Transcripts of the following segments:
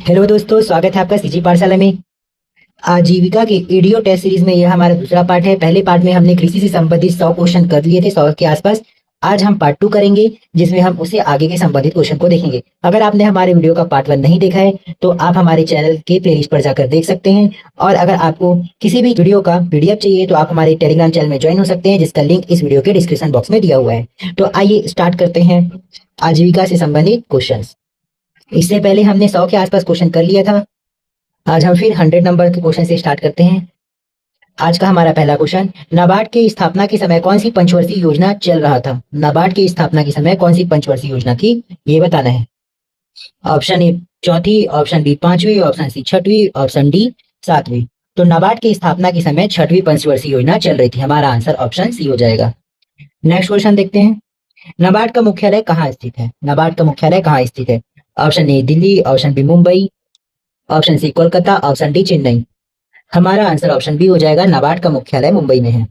Hello दोस्तों, स्वागत है आपका सीजी पाठशाला में। आजीविका के ईडीओ टेस्ट सीरीज में यह हमारा दूसरा पार्ट है। पहले पार्ट में हमने कृषि से संबंधित 100 क्वेश्चन कर लिए थे, 100 के आसपास। आज हम पार्ट 2 करेंगे, जिसमें हम उसे आगे के संबंधित क्वेश्चन को देखेंगे। अगर आपने हमारे वीडियो का पार्ट 1 नहीं देखा है तो आप हमारे चैनल के प्लेलिस्ट पर जाकर देख सकते हैं। और अगर आपको किसी भी वीडियो का पीडीएफ चाहिए तो आप हमारे टेलीग्राम चैनल में ज्वाइन हो सकते हैं, जिसका लिंक इस वीडियो के डिस्क्रिप्शन बॉक्स में दिया हुआ है। तो आइए स्टार्ट करते हैं आजीविका से संबंधित क्वेश्चन। इससे पहले हमने 100 के आसपास क्वेश्चन कर लिया था। आज हम फिर 100 नंबर के क्वेश्चन से स्टार्ट करते हैं। आज का हमारा पहला क्वेश्चन, नाबार्ड की स्थापना के समय कौन सी पंचवर्षीय योजना चल रहा था? नाबार्ड की स्थापना के समय कौन सी पंचवर्षीय योजना थी, ये बताना है। ऑप्शन ए चौथी, ऑप्शन बी पांचवी, ऑप्शन सी छठवीं, ऑप्शन डी सातवीं। तो नाबार्ड की स्थापना के समय छठवीं पंचवर्षीय योजना चल रही थी। हमारा आंसर ऑप्शन सी हो जाएगा। नेक्स्ट क्वेश्चन देखते हैं, नाबार्ड का मुख्यालय कहाँ स्थित है? नाबार्ड का मुख्यालय कहाँ स्थित है? Option A Delhi, option B Mumbai, option C Kolkata, option D Chennai. हमारा आंसर ऑप्शन बी हो जाएगा, नाबार्ड का मुख्यालय मुंबई में है।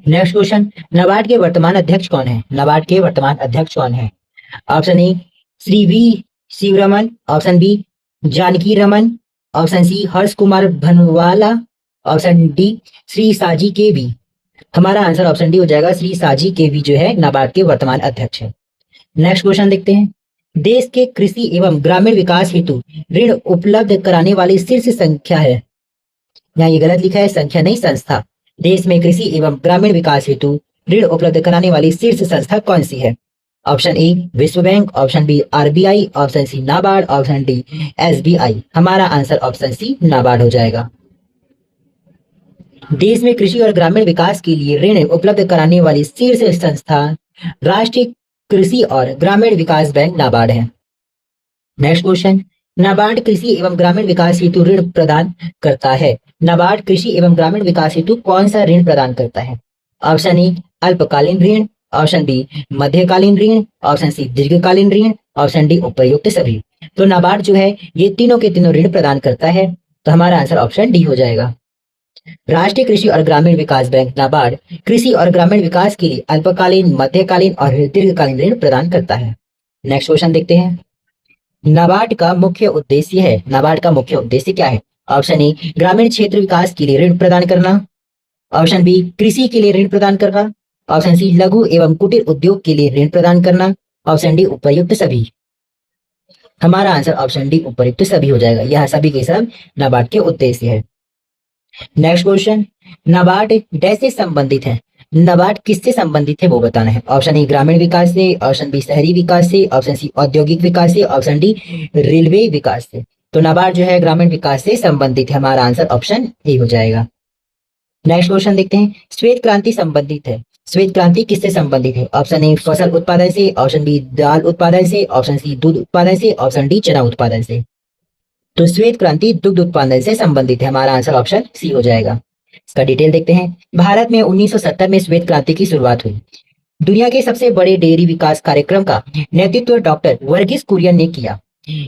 नेक्स्ट क्वेश्चन, नाबार्ड के वर्तमान अध्यक्ष कौन है? नाबार्ड के वर्तमान अध्यक्ष कौन है? Option A Shri V Sivaraman, option B Janaki Raman, option C Harsh Kumar Bhanwala, option D Shri Saji K we. हमारा आंसर ऑप्शन डी हो जाएगा, श्री साजी के वी जो है नाबार्ड के वर्तमान अध्यक्ष है। नेक्स्ट क्वेश्चन देखते हैं, देश के कृषि एवं ग्रामीण विकास हेतु ऋण उपलब्ध कराने वाली शीर्ष संख्या है। यहाँ ये गलत लिखा है, संख्या नहीं संस्था। देश में कृषि एवं ग्रामीण विकास हेतु ऋण उपलब्ध कराने वाली शीर्ष संस्था कौन सी है? ऑप्शन ए विश्व bank, option B RBI, option C NABARD, option D SBI. हमारा आंसर ऑप्शन सी नाबार्ड हो जाएगा। देश में कृषि और ग्रामीण विकास के लिए ऋण उपलब्ध कराने वाली शीर्ष संस्था राष्ट्रीय कृषि और ग्रामीण विकास बैंक नाबार्ड है। नेक्स्ट क्वेश्चन, नाबार्ड कृषि एवं ग्रामीण विकास हेतु ऋण प्रदान करता है। नाबार्ड कृषि एवं ग्रामीण विकास हेतु कौन सा ऋण प्रदान करता है? ऑप्शन ए अल्पकालीन ऋण, ऑप्शन बी मध्यकालीन ऋण, ऑप्शन सी दीर्घकालीन ऋण, ऑप्शन डी उपयुक्त सभी। तो नाबार्ड जो है ये तीनों के तीनों ऋण प्रदान करता है। तो हमारा आंसर ऑप्शन डी हो जाएगा। राष्ट्रीय कृषि और ग्रामीण विकास बैंक नाबार्ड कृषि और ग्रामीण विकास के लिए अल्पकालीन, मध्यकालीन और दीर्घकालीन ऋण प्रदान करता है। नेक्स्ट क्वेश्चन देखते हैं, नाबार्ड का मुख्य उद्देश्य है। नाबार्ड का मुख्य उद्देश्य क्या है? ऑप्शन ए ग्रामीण क्षेत्र विकास के लिए ऋण प्रदान करना, ऑप्शन बी कृषि के लिए ऋण प्रदान करना, ऑप्शन सी लघु एवं कुटीर उद्योग के लिए ऋण प्रदान करना, ऑप्शन डी उपयुक्त सभी। हमारा आंसर ऑप्शन डी उपयुक्त सभी हो जाएगा। यह सभी के सब नाबार्ड के उद्देश्य है। नेक्स्ट क्वेश्चन, नाबार्ड डैश से संबंधित है। नाबार्ड किससे संबंधित है वो बताना है। ऑप्शन ए ग्रामीण विकास से, ऑप्शन बी शहरी विकास से, ऑप्शन सी औद्योगिक विकास से, ऑप्शन डी रेलवे विकास से। तो नाबार्ड जो है ग्रामीण विकास से संबंधित है। हमारा आंसर ऑप्शन ए हो जाएगा। नेक्स्ट क्वेश्चन देखते हैं, श्वेत क्रांति संबंधित है। श्वेत क्रांति किससे संबंधित है? ऑप्शन ए फसल उत्पादन से, ऑप्शन बी दाल उत्पादन से, ऑप्शन सी दूध उत्पादन से, ऑप्शन डी चना उत्पादन से। तो श्वेत क्रांति दुग्ध उत्पादन से संबंधित है। हमारा आंसर ऑप्शन सी हो जाएगा। इसका डिटेल देखते हैं, भारत में 1970 में श्वेत क्रांति की शुरुआत हुई। दुनिया के सबसे बड़े डेयरी विकास कार्यक्रम का नेतृत्व डॉक्टर वर्गीस कुरियन ने किया।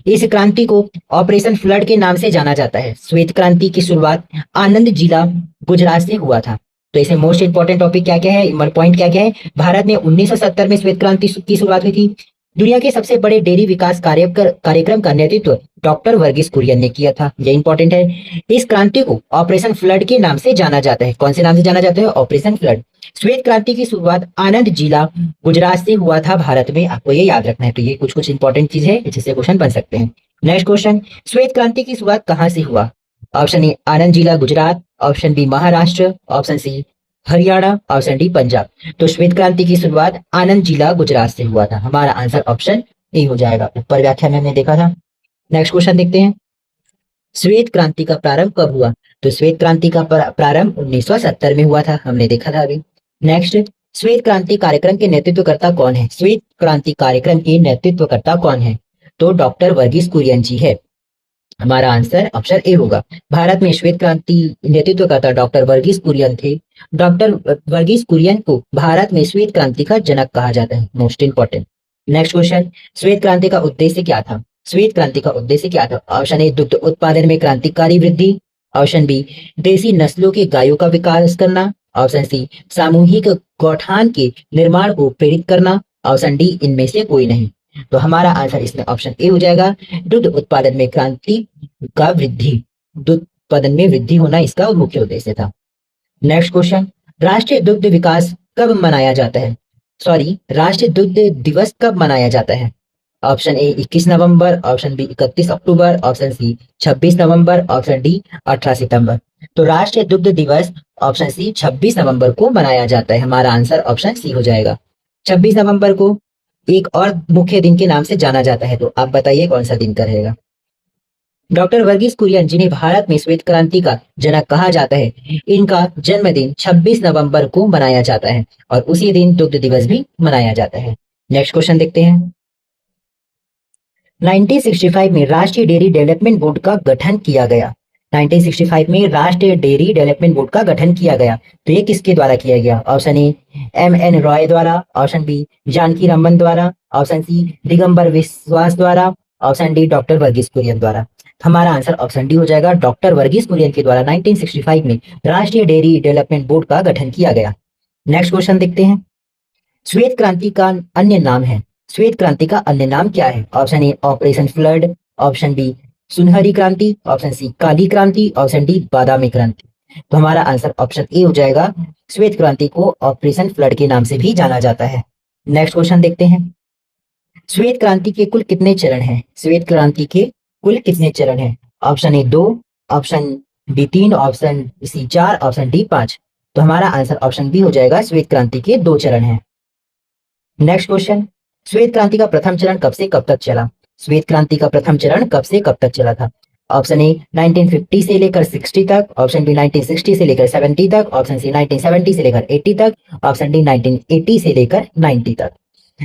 इस क्रांति को ऑपरेशन फ्लड के नाम से जाना जाता है। श्वेत क्रांति की शुरुआत आनंद जिला गुजरात से हुआ था। तो इसमें मोस्ट इंपोर्टेंट टॉपिक क्या क्या है, पॉइंट क्या क्या है? भारत में 1970 में श्वेत क्रांति की शुरुआत हुई थी। दुनिया के सबसे बड़े डेयरी विकास कार्यक्रम का नेतृत्व डॉक्टर वर्गीस कुरियन ने किया था। यह इंपॉर्टेंट है। इस क्रांति को ऑपरेशन फ्लड के नाम से जाना जाता है। कौन से नाम से जाना जाता है? Operation flood. श्वेत क्रांति की शुरुआत आनंद जिला गुजरात से हुआ था भारत में। आपको ये याद रखना है। तो ये कुछ इंपॉर्टेंट चीज है जिससे क्वेश्चन बन सकते हैं। नेक्स्ट क्वेश्चन, श्वेत क्रांति की शुरुआत कहाँ से हुआ? ऑप्शन ए आनंद जिला Gujarat, option B Maharashtra, option C Haryana, option D Punjab. तो श्वेत क्रांति की शुरुआत आनंद जिला गुजरात से हुआ था। हमारा आंसर ऑप्शन ए हो जाएगा। ऊपर व्याख्या में हमने देखा था। नेक्स्ट क्वेश्चन देखते हैं, श्वेत क्रांति का प्रारंभ कब हुआ? तो श्वेत क्रांति का प्रारंभ 1970 में हुआ था। हमने देखा था अभी। नेक्स्ट, श्वेत क्रांति कार्यक्रम के नेतृत्वकर्ता कौन है? श्वेत क्रांति कार्यक्रम के नेतृत्वकर्ता कौन है? तो डॉक्टर वर्गीस कुरियन जी है। हमारा आंसर ऑप्शन ए होगा। भारत में श्वेत क्रांति नेतृत्वकर्ता डॉक्टर वर्गीस कुरियन थे। डॉक्टर वर्गीस कुरियन को भारत में श्वेत क्रांति का जनक कहा जाता है। Most important. नेक्स्ट क्वेश्चन, श्वेत क्रांति का उद्देश्य क्या था? श्वेत क्रांति का उद्देश्य क्या था? ऑप्शन ए दुग्ध उत्पादन में क्रांतिकारी वृद्धि, ऑप्शन बी देसी नस्लों के गायों का विकास करना, ऑप्शन सी सामूहिक गौठान के निर्माण को प्रेरित करना, ऑप्शन डी इनमें से कोई नहीं। तो हमारा आंसर इसमें ऑप्शन ए हो जाएगा, दुग्ध उत्पादन में क्रांति का वृद्धि, दुग्ध उत्पादन में वृद्धि होना इसका मुख्य उद्देश्य था। नेक्स्ट क्वेश्चन, राष्ट्रीय दुग्ध विकास कब मनाया जाता है, सॉरी राष्ट्रीय दुग्ध दिवस कब मनाया जाता है? ऑप्शन ए 21 नवंबर, ऑप्शन बी 31 अक्टूबर, ऑप्शन सी 26 नवंबर, ऑप्शन डी 18 सितंबर। तो राष्ट्रीय दुग्ध दिवस ऑप्शन सी 26 नवंबर को मनाया जाता है। हमारा आंसर ऑप्शन सी हो जाएगा। 26 नवंबर को एक और मुख्य दिन के नाम से जाना जाता है, तो आप बताइए कौन सा दिन का रहेगा? डॉक्टर वर्गीस कुरियन, जिन्हें भारत में श्वेत क्रांति का जनक कहा जाता है, इनका जन्मदिन 26 नवंबर को मनाया जाता है और उसी दिन दुग्ध दिवस भी मनाया जाता है। नेक्स्ट क्वेश्चन देखते हैं। 1965 में राष्ट्रीय डेयरी डेवलपमेंट बोर्ड का गठन किया गया। 1965 में राष्ट्रीय डेयरी डेवलपमेंट बोर्ड का गठन किया गया, तो ये किसके द्वारा किया गया? ऑप्शन ए एम.एन. रॉय द्वारा, ऑप्शन बी जानकी रामन द्वारा, ऑप्शन सी दिगंबर विश्वास द्वारा, option D doctor Verghese Kurien द्वारा। हमारा आंसर ऑप्शन डी हो जाएगा, डॉक्टर वर्गीस कुरियन के द्वारा 1965 में राष्ट्रीय डेयरी डेवलपमेंट बोर्ड का गठन किया गया। नेक्स्ट क्वेश्चन देखते हैं। श्वेत क्रांति का अन्य नाम है, श्वेत क्रांति का अन्य नाम क्या है? Option A operation flood, option B सुनहरी क्रांति, ऑप्शन सी काली क्रांति, ऑप्शन डी बादामी क्रांति। तो हमारा आंसर ऑप्शन ए हो जाएगा, श्वेत क्रांति को ऑपरेशन फ्लड के नाम से भी जाना जाता है। नेक्स्ट क्वेश्चन देखते हैं। श्वेत क्रांति के कुल कितने चरण हैं? श्वेत क्रांति के कुल कितने चरण हैं? Option A 2, option B 3, option C 4, option D 5। तो हमारा आंसर ऑप्शन बी हो जाएगा, श्वेत क्रांति के 2 चरण हैं। नेक्स्ट क्वेश्चन, श्वेत क्रांति का प्रथम चरण कब से कब तक चला? श्वेत क्रांति का प्रथम चरण कब से कब तक चला था? ऑप्शन ए 1950 से लेकर 60 तक, ऑप्शन बी 1960 से लेकर 70 तक, ऑप्शन सी 1970 से लेकर 80 तक, ऑप्शन डी 1980 से लेकर 90 तक।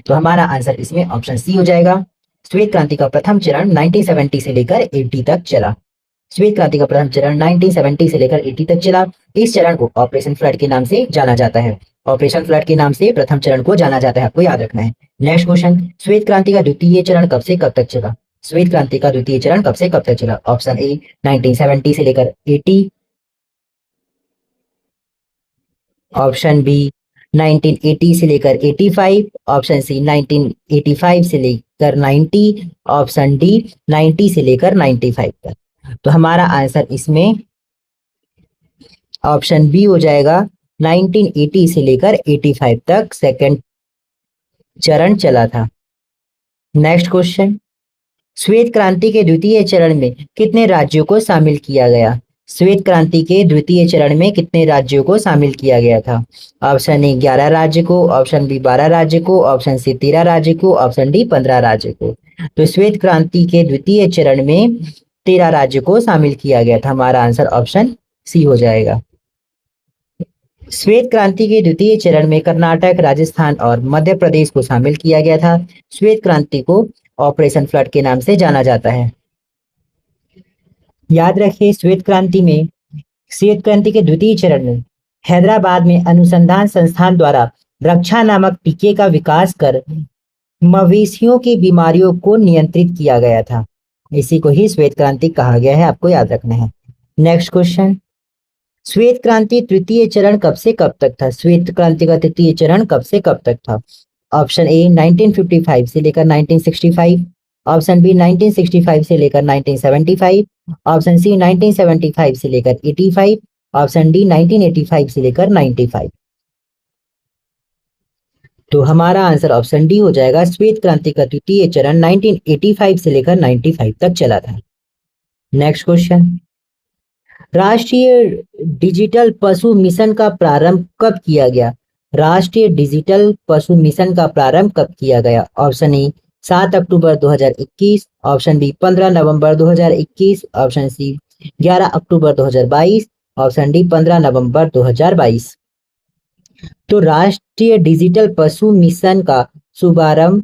तो हमारा आंसर इसमें ऑप्शन सी हो जाएगा, श्वेत क्रांति का प्रथम चरण 1970 से लेकर 80 तक चला। श्वेत क्रांति का प्रथम चरण 1970 से लेकर 80 तक चला। इस चरण को ऑपरेशन फ्लड के नाम से जाना जाता है। ऑपरेशन फ्लड के नाम से प्रथम चरण को जाना जाता है, आपको याद रखना है। नेक्स्ट क्वेश्चन, श्वेत क्रांति का द्वितीय चरण कब से कब तक चला? श्वेत क्रांति का द्वितीय चरण कब से कब तक चला? ऑप्शन ए 1970 से लेकर 80, ऑप्शन बी 1980 से लेकर 85, ऑप्शन सी 1985 से लेकर 90, ऑप्शन डी 90 से लेकर 95 तक। तो हमारा आंसर इसमें ऑप्शन बी हो जाएगा, 1980 से लेकर 85 तक सेकंड चरण चला था। नेक्स्ट क्वेश्चन, श्वेत क्रांति के द्वितीय चरण में कितने राज्यों को शामिल किया गया? श्वेत क्रांति के द्वितीय चरण में कितने राज्यों को शामिल किया गया था? ऑप्शन ए 11 राज्य को, ऑप्शन बी 12 राज्य को, ऑप्शन सी 13 राज्य को, ऑप्शन डी 15 राज्य को। तो श्वेत क्रांति के द्वितीय चरण में 13 राज्य को शामिल किया गया था। हमारा आंसर ऑप्शन सी हो जाएगा। श्वेत क्रांति के द्वितीय चरण में कर्नाटक, राजस्थान और मध्य प्रदेश को शामिल किया गया था। श्वेत क्रांति को ऑपरेशन फ्लड के नाम से जाना जाता है। याद रखिए, श्वेत क्रांति के द्वितीय चरण में हैदराबाद में अनुसंधान संस्थान द्वारा रक्षा नामक टीके का विकास कर मवेशियों की बीमारियों को नियंत्रित किया गया था। इसी को ही श्वेत क्रांति कहा गया है, आपको याद रखना है। नेक्स्ट क्वेश्चन, श्वेत क्रांति तृतीय चरण कब से कब तक था? श्वेत क्रांति का तृतीय चरण कब से कब तक था? ऑप्शन ए 1955 से लेकर 1965, ऑप्शन बी 1965 से लेकर 1975, ऑप्शन सी 1975 से लेकर 85, ऑप्शन डी 1985 से लेकर 95। तो हमारा आंसर ऑप्शन डी हो जाएगा, श्वेत क्रांति का तृतीय चरण 1985 से लेकर 95 तक चला था। नेक्स्ट क्वेश्चन, राष्ट्रीय डिजिटल पशु मिशन का प्रारंभ कब किया गया? राष्ट्रीय डिजिटल पशु मिशन का प्रारंभ कब किया गया? ऑप्शन ए 7 अक्टूबर 2021, ऑप्शन बी 15 नवंबर 2021, ऑप्शन सी 11 अक्टूबर 2022, ऑप्शन डी 15 नवंबर 2022। तो राष्ट्रीय डिजिटल पशु मिशन का शुभारंभ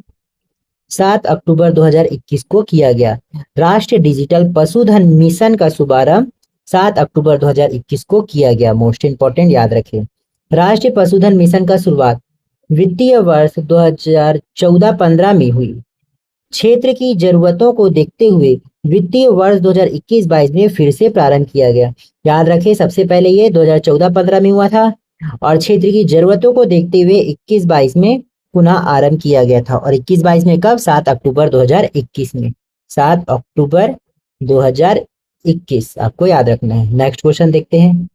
7 अक्टूबर 2021 को किया गया। राष्ट्रीय डिजिटल पशुधन मिशन का शुभारंभ 7 अक्टूबर 2021 को किया गया। मोस्ट इंपॉर्टेंट, याद रखें। राष्ट्रीय पशुधन मिशन का शुरुआत वित्तीय वर्ष 2014-15 में हुई। क्षेत्र की जरूरतों को देखते हुए वित्तीय वर्ष 2021-22 में फिर से प्रारंभ किया गया। याद रखें, सबसे पहले ये 2014-15 में हुआ था और क्षेत्र की जरूरतों को देखते हुए 21-22 में पुनः आरंभ किया गया था और 21-22 में कब? 7 अक्टूबर 2021 में। 7 अक्टूबर 2021 आपको याद रखना है। नेक्स्ट क्वेश्चन देखते हैं।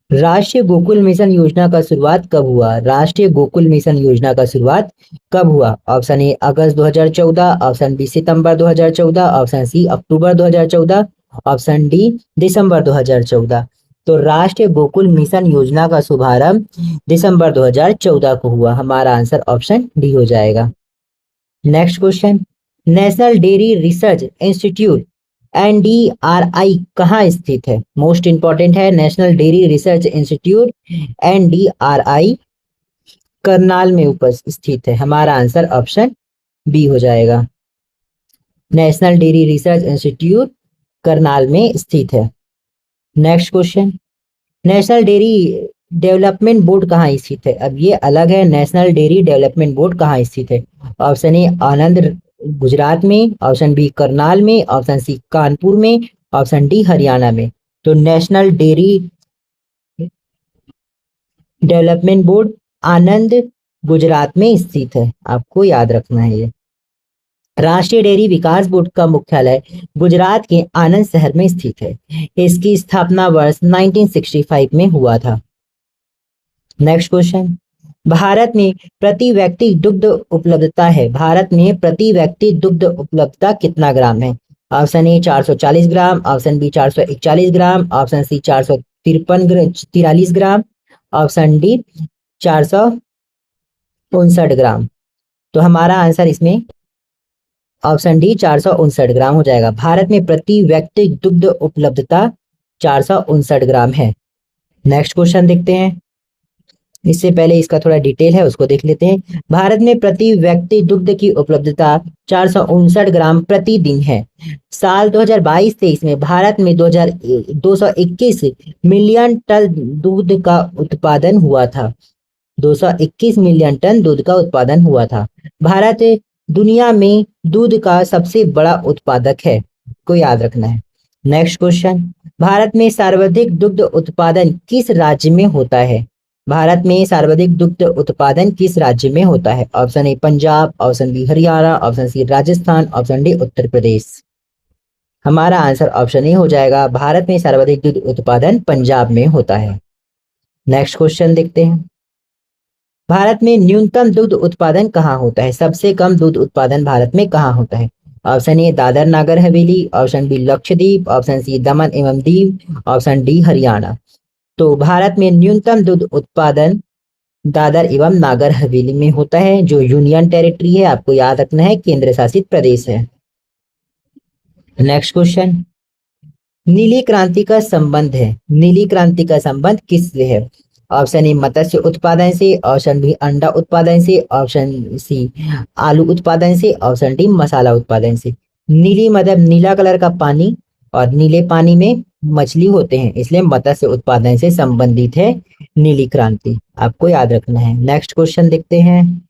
राष्ट्रीय गोकुल मिशन योजना का शुरुआत कब हुआ? राष्ट्रीय गोकुल मिशन योजना का शुरुआत कब हुआ? ऑप्शन ए अगस्त 2014, ऑप्शन बी सितंबर 2014, ऑप्शन सी अक्टूबर 2014, ऑप्शन डी दिसंबर 2014। तो राष्ट्रीय गोकुल मिशन योजना का शुभारंभ दिसंबर 2014 को हुआ। हमारा आंसर ऑप्शन डी हो जाएगा। Next question, national dairy research institute NDRI कहाँ स्थित है? मोस्ट इंपॉर्टेंट है। National dairy research institute NDRI Karnal में स्थित है। हमारा आंसर ऑप्शन बी हो जाएगा। National dairy research institute Karnal में स्थित है। Next question, national dairy development board कहाँ स्थित है? अब ये अलग है। नेशनल डेयरी डेवलपमेंट बोर्ड कहाँ स्थित है? ऑप्शन ए आनंद गुजरात में, ऑप्शन बी करनाल में, ऑप्शन सी कानपुर में, ऑप्शन डी हरियाणा में। तो नेशनल डेयरी डेवलपमेंट बोर्ड आनंद गुजरात में स्थित है। आपको याद रखना है ये। राष्ट्रीय डेयरी विकास बोर्ड का मुख्यालय गुजरात के आनंद शहर में स्थित है। इसकी स्थापना वर्ष 1965 में हुआ था। नेक्स्ट क्वेश्चन, भारत में प्रति व्यक्ति दुग्ध उपलब्धता है। भारत में प्रति व्यक्ति दुग्ध उपलब्धता कितना ग्राम है? Option A 440 gram, option B 441 gram, option C 443 gram, option D 459 gram. तो हमारा आंसर इसमें ऑप्शन डी 459 ग्राम हो जाएगा। भारत में प्रति व्यक्ति दुग्ध उपलब्धता 459 ग्राम है। नेक्स्ट क्वेश्चन देखते हैं। इससे पहले इसका थोड़ा डिटेल है, उसको देख लेते हैं। भारत में प्रति व्यक्ति दुग्ध की उपलब्धता 459 ग्राम प्रतिदिन है। साल 2022-23 में भारत में 221 मिलियन टन दूध का उत्पादन हुआ था। 221 मिलियन टन दूध का उत्पादन हुआ था। भारत दुनिया में दूध का सबसे बड़ा उत्पादक है, को याद रखना है। नेक्स्ट क्वेश्चन, भारत में सर्वाधिक दुग्ध उत्पादन किस राज्य में होता है? भारत में सर्वाधिक दुग्ध उत्पादन किस राज्य में होता है? Option A Punjab, option B Haryana, option C Rajasthan, option D Uttar Pradesh. हमारा आंसर ऑप्शन ए हो जाएगा। भारत में सर्वाधिक दूध उत्पादन पंजाब में होता है। नेक्स्ट क्वेश्चन देखते हैं। भारत में न्यूनतम दुग्ध उत्पादन कहाँ होता है? सबसे कम दूध उत्पादन भारत में कहाँ होता है? ऑप्शन ए Dadra Nagar Haveli, option B Lakshadweep, option C Daman एवं दीव, ऑप्शन डी हरियाणा। तो भारत में न्यूनतम दूध उत्पादन दादर एवं नागर हवेली में होता है, जो यूनियन टेरिटरी है। आपको याद रखना है, केंद्र शासित प्रदेश है। नेक्स्ट क्वेश्चन, नीली क्रांति का संबंध है। नीली क्रांति का संबंध किससे है? ऑप्शन ए मत्स्य उत्पादन से, ऑप्शन बी अंडा उत्पादन से, ऑप्शन सी आलू उत्पादन से, ऑप्शन डी मसाला उत्पादन से। नीली मतलब नीला कलर का पानी, और नीले पानी में मछली होते हैं, इसलिए मत्स्य उत्पादन से संबंधित है नीली क्रांति। आपको याद रखना है। नेक्स्ट क्वेश्चन देखते हैं।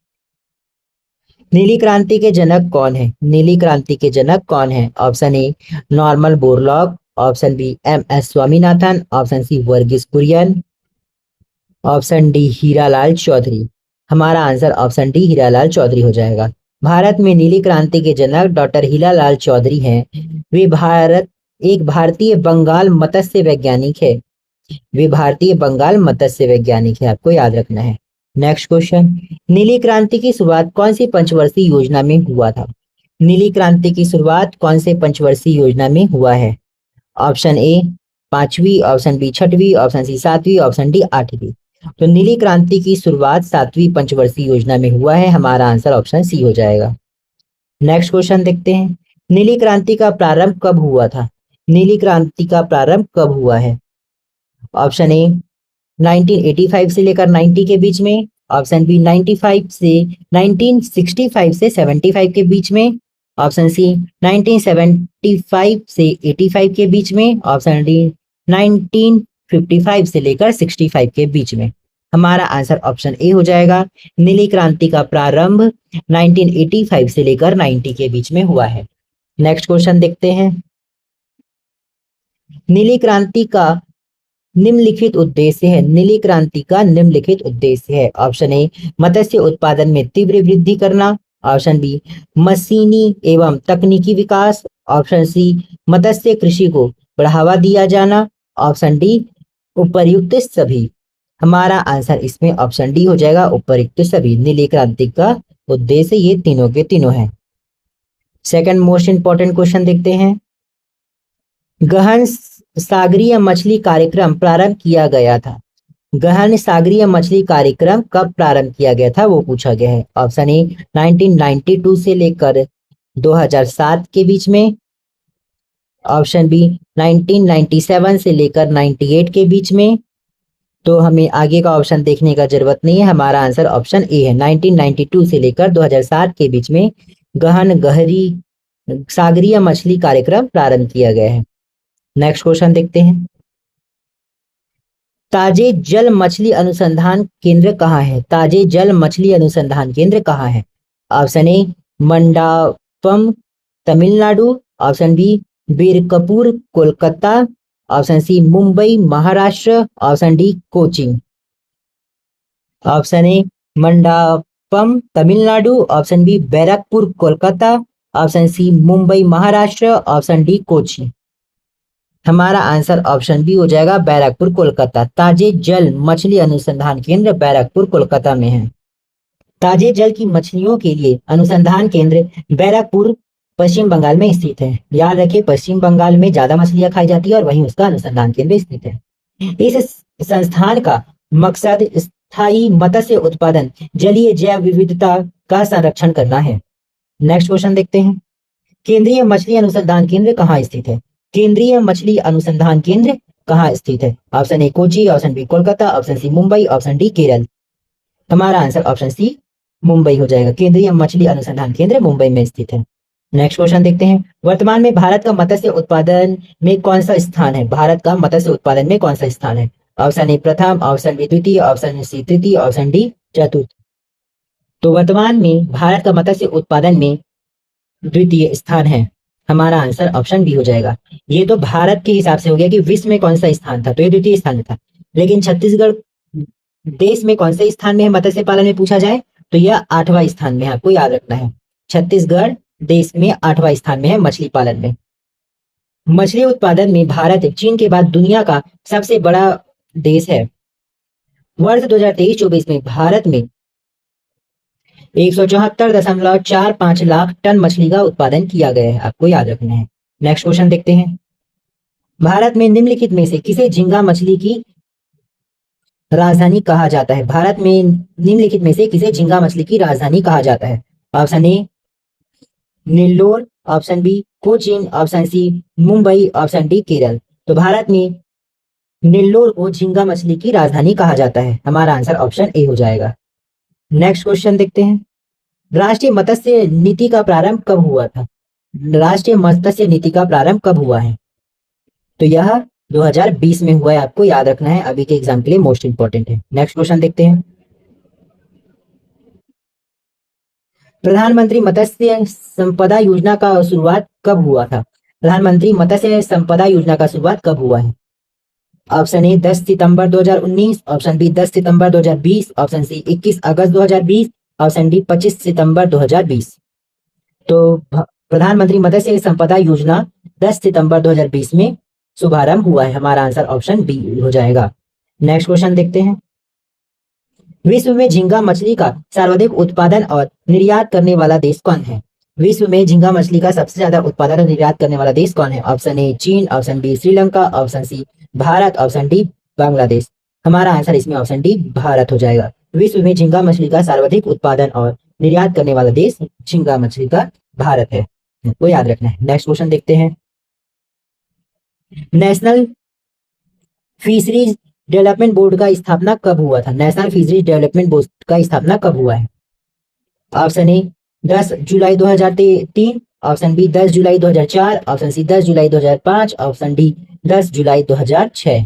नीली क्रांति के जनक कौन है? नीली क्रांति के जनक कौन है? Option A Norman Borlaug, option B MS Swaminathan, option C Verghese Kurien, option D Hiralal Chaudhary. हमारा answer option D Hiralal Chaudhary हो जाएगा। भारत में नीली क्रांति के जनक डॉक्टर हीरालाल चौधरी हैं। वे एक भारतीय बंगाल मत्स्य वैज्ञानिक है। वे भारतीय बंगाल मत्स्य वैज्ञानिक है। आपको याद रखना है। नेक्स्ट क्वेश्चन, नीली क्रांति की शुरुआत कौन सी पंचवर्षीय योजना में हुआ था? नीली क्रांति की शुरुआत कौन से पंचवर्षीय योजना में हुआ है? ऑप्शन ए 5वीं, ऑप्शन बी 6वीं, ऑप्शन सी 7वीं, ऑप्शन डी 8वीं। तो नीली क्रांति की शुरुआत 7वीं पंचवर्षीय योजना में हुआ है। हमारा आंसर ऑप्शन सी हो जाएगा। नेक्स्ट क्वेश्चन देखते हैं। नीली क्रांति का प्रारंभ कब हुआ था? नीली क्रांति का प्रारंभ कब हुआ है? ऑप्शन ए 1985 से लेकर 90 के बीच में, ऑप्शन बी 1965 से 75 के बीच में, ऑप्शन सी 1975 से 85 के बीच में, ऑप्शन डी 1955 से लेकर 65 के बीच में। हमारा आंसर ऑप्शन ए हो जाएगा। नीली क्रांति का प्रारंभ 1985 से लेकर 90 के बीच में हुआ है। नेक्स्ट क्वेश्चन देखते हैं। नीली क्रांति का निम्नलिखित उद्देश्य है? नीली क्रांति का निम्नलिखित उद्देश्य है? ऑप्शन ए मत्स्य उत्पादन में तीव्र वृद्धि करना, ऑप्शन बी मशीनी एवं तकनीकी विकास, ऑप्शन सी मत्स्य कृषि को बढ़ावा दिया जाना, ऑप्शन डी उपर्युक्त सभी। हमारा आंसर इसमें ऑप्शन डी हो जाएगा, उपर्युक्त सभी। नीली क्रांति का उद्देश्य ये तीनों के तीनों है। सेकंड मोस्ट इंपॉर्टेंट क्वेश्चन देखते हैं। गहन सागरीय मछली कार्यक्रम प्रारंभ किया गया था। गहन सागरीय मछली कार्यक्रम कब प्रारंभ किया गया था वो पूछा गया है। ऑप्शन ए 1992 से लेकर 2007 के बीच में, ऑप्शन बी 1997 से लेकर 98 के बीच में। तो हमें आगे का ऑप्शन देखने का जरूरत नहीं है, हमारा आंसर ऑप्शन ए है, 1992 से लेकर 2007 के बीच में गहन गहरी सागरीय मछली कार्यक्रम प्रारंभ किया गया है। नेक्स्ट क्वेश्चन देखते हैं। ताजे जल मछली अनुसंधान केंद्र कहाँ है? ताजे जल मछली अनुसंधान केंद्र कहाँ है? Option A Mandapam Tamil Nadu, option B Barrackpore Kolkata, option C Mumbai Maharashtra, option D Cochin. Option A Mandapam Tamil Nadu, option B Barrackpore Kolkata, option C Mumbai Maharashtra, option D Kochi. हमारा आंसर ऑप्शन बी हो जाएगा, बैरकपुर कोलकाता। ताजे जल मछली अनुसंधान केंद्र बैरकपुर कोलकाता में है। ताजे जल की मछलियों के लिए अनुसंधान केंद्र बैरकपुर पश्चिम बंगाल में स्थित है। याद रखिए, पश्चिम बंगाल में ज्यादा मछलियां खाई जाती है और वहीं उसका अनुसंधान केंद्र स्थित है। इस संस्थान का मकसद स्थायी मत्स्य उत्पादन, जलीय जैव विविधता का संरक्षण करना है। नेक्स्ट क्वेश्चन देखते हैं। केंद्रीय मछली अनुसंधान केंद्र कहाँ स्थित है? केंद्रीय मछली अनुसंधान केंद्र कहाँ स्थित है? Option A Kochi, option B Kolkata, option C Mumbai, option D Kerala. हमारा आंसर ऑप्शन सी मुंबई हो जाएगा। केंद्रीय मछली अनुसंधान केंद्र मुंबई में स्थित है। नेक्स्ट क्वेश्चन देखते हैं। वर्तमान में भारत का मत्स्य उत्पादन में कौन सा स्थान है? भारत का मत्स्य उत्पादन में कौन सा स्थान है? ऑप्शन ए प्रथम, ऑप्शन बी द्वितीय, ऑप्शन सी तृतीय, ऑप्शन डी चतुर्थ। तो वर्तमान में भारत का मत्स्य उत्पादन में द्वितीय स्थान है। हमारा आंसर ऑप्शन बी हो जाएगा। ये तो भारत के हिसाब से हो गया कि विश्व में कौन सा स्थान था, तो ये द्वितीय स्थान में था। लेकिन छत्तीसगढ़ देश में कौन से स्थान में है मत्स्य पालन में पूछा जाए तो यह 8वां स्थान में है। आपको याद रखना है, छत्तीसगढ़ देश में 8वां स्थान में है मछली पालन में। मछली उत्पादन में भारत चीन के बाद दुनिया का सबसे बड़ा देश है। वर्ष 2023-24 में भारत में 174.45 लाख टन मछली का उत्पादन किया गया है। आपको याद रखना है। नेक्स्ट क्वेश्चन देखते हैं। भारत में निम्नलिखित में से किसे झींगा मछली की राजधानी कहा जाता है? भारत में निम्नलिखित में से किसे झींगा मछली की राजधानी कहा जाता है? Option A Nellore, option B Cochin, option C Mumbai, option D Kerala. तो भारत में नेल्लोर को झींगा मछली की राजधानी कहा जाता है। हमारा आंसर ऑप्शन ए हो जाएगा। नेक्स्ट क्वेश्चन देखते हैं। राष्ट्रीय मत्स्य नीति का प्रारंभ कब हुआ था? राष्ट्रीय मत्स्य नीति का प्रारंभ कब हुआ है? तो यह 2020 में हुआ है। आपको याद रखना है, अभी के एग्जाम के लिए मोस्ट इंपॉर्टेंट है। नेक्स्ट क्वेश्चन देखते हैं। प्रधानमंत्री मत्स्य संपदा योजना का शुरुआत कब हुआ था? प्रधानमंत्री मत्स्य संपदा योजना का शुरुआत कब हुआ है? ऑप्शन ए 10 सितंबर 2019, ऑप्शन बी 10 सितंबर 2020, ऑप्शन सी 21 अगस्त 2020, ऑप्शन डी 25 सितंबर 2020। तो प्रधानमंत्री मत्स्य संपदा योजना 10 सितंबर 2020 में शुभारंभ हुआ है। हमारा आंसर ऑप्शन बी हो जाएगा। नेक्स्ट क्वेश्चन देखते हैं। विश्व में झींगा मछली का सर्वाधिक उत्पादन और निर्यात करने वाला देश कौन है? विश्व में झींगा मछली का सबसे ज्यादा उत्पादन और निर्यात करने वाला देश कौन है? ऑप्शन ए चीन, option B Sri Lanka, option C Bharat, option D Bangladesh. हमारा आंसर इसमें ऑप्शन डी भारत हो जाएगा। विश्व में झींगा मछली का सर्वाधिक उत्पादन और निर्यात करने वाला देश झींगा मछली का भारत है, वो याद रखना है। नेक्स्ट क्वेश्चन देखते हैं। नेशनल फिशरीज डेवलपमेंट बोर्ड का स्थापना कब हुआ था? नेशनल फिशरीज डेवलपमेंट बोर्ड का स्थापना कब हुआ है? ऑप्शन ए 10 जुलाई 2003, ऑप्शन बी 10 जुलाई 2004, ऑप्शन सी 10 जुलाई 2005, ऑप्शन डी 10 जुलाई 2006।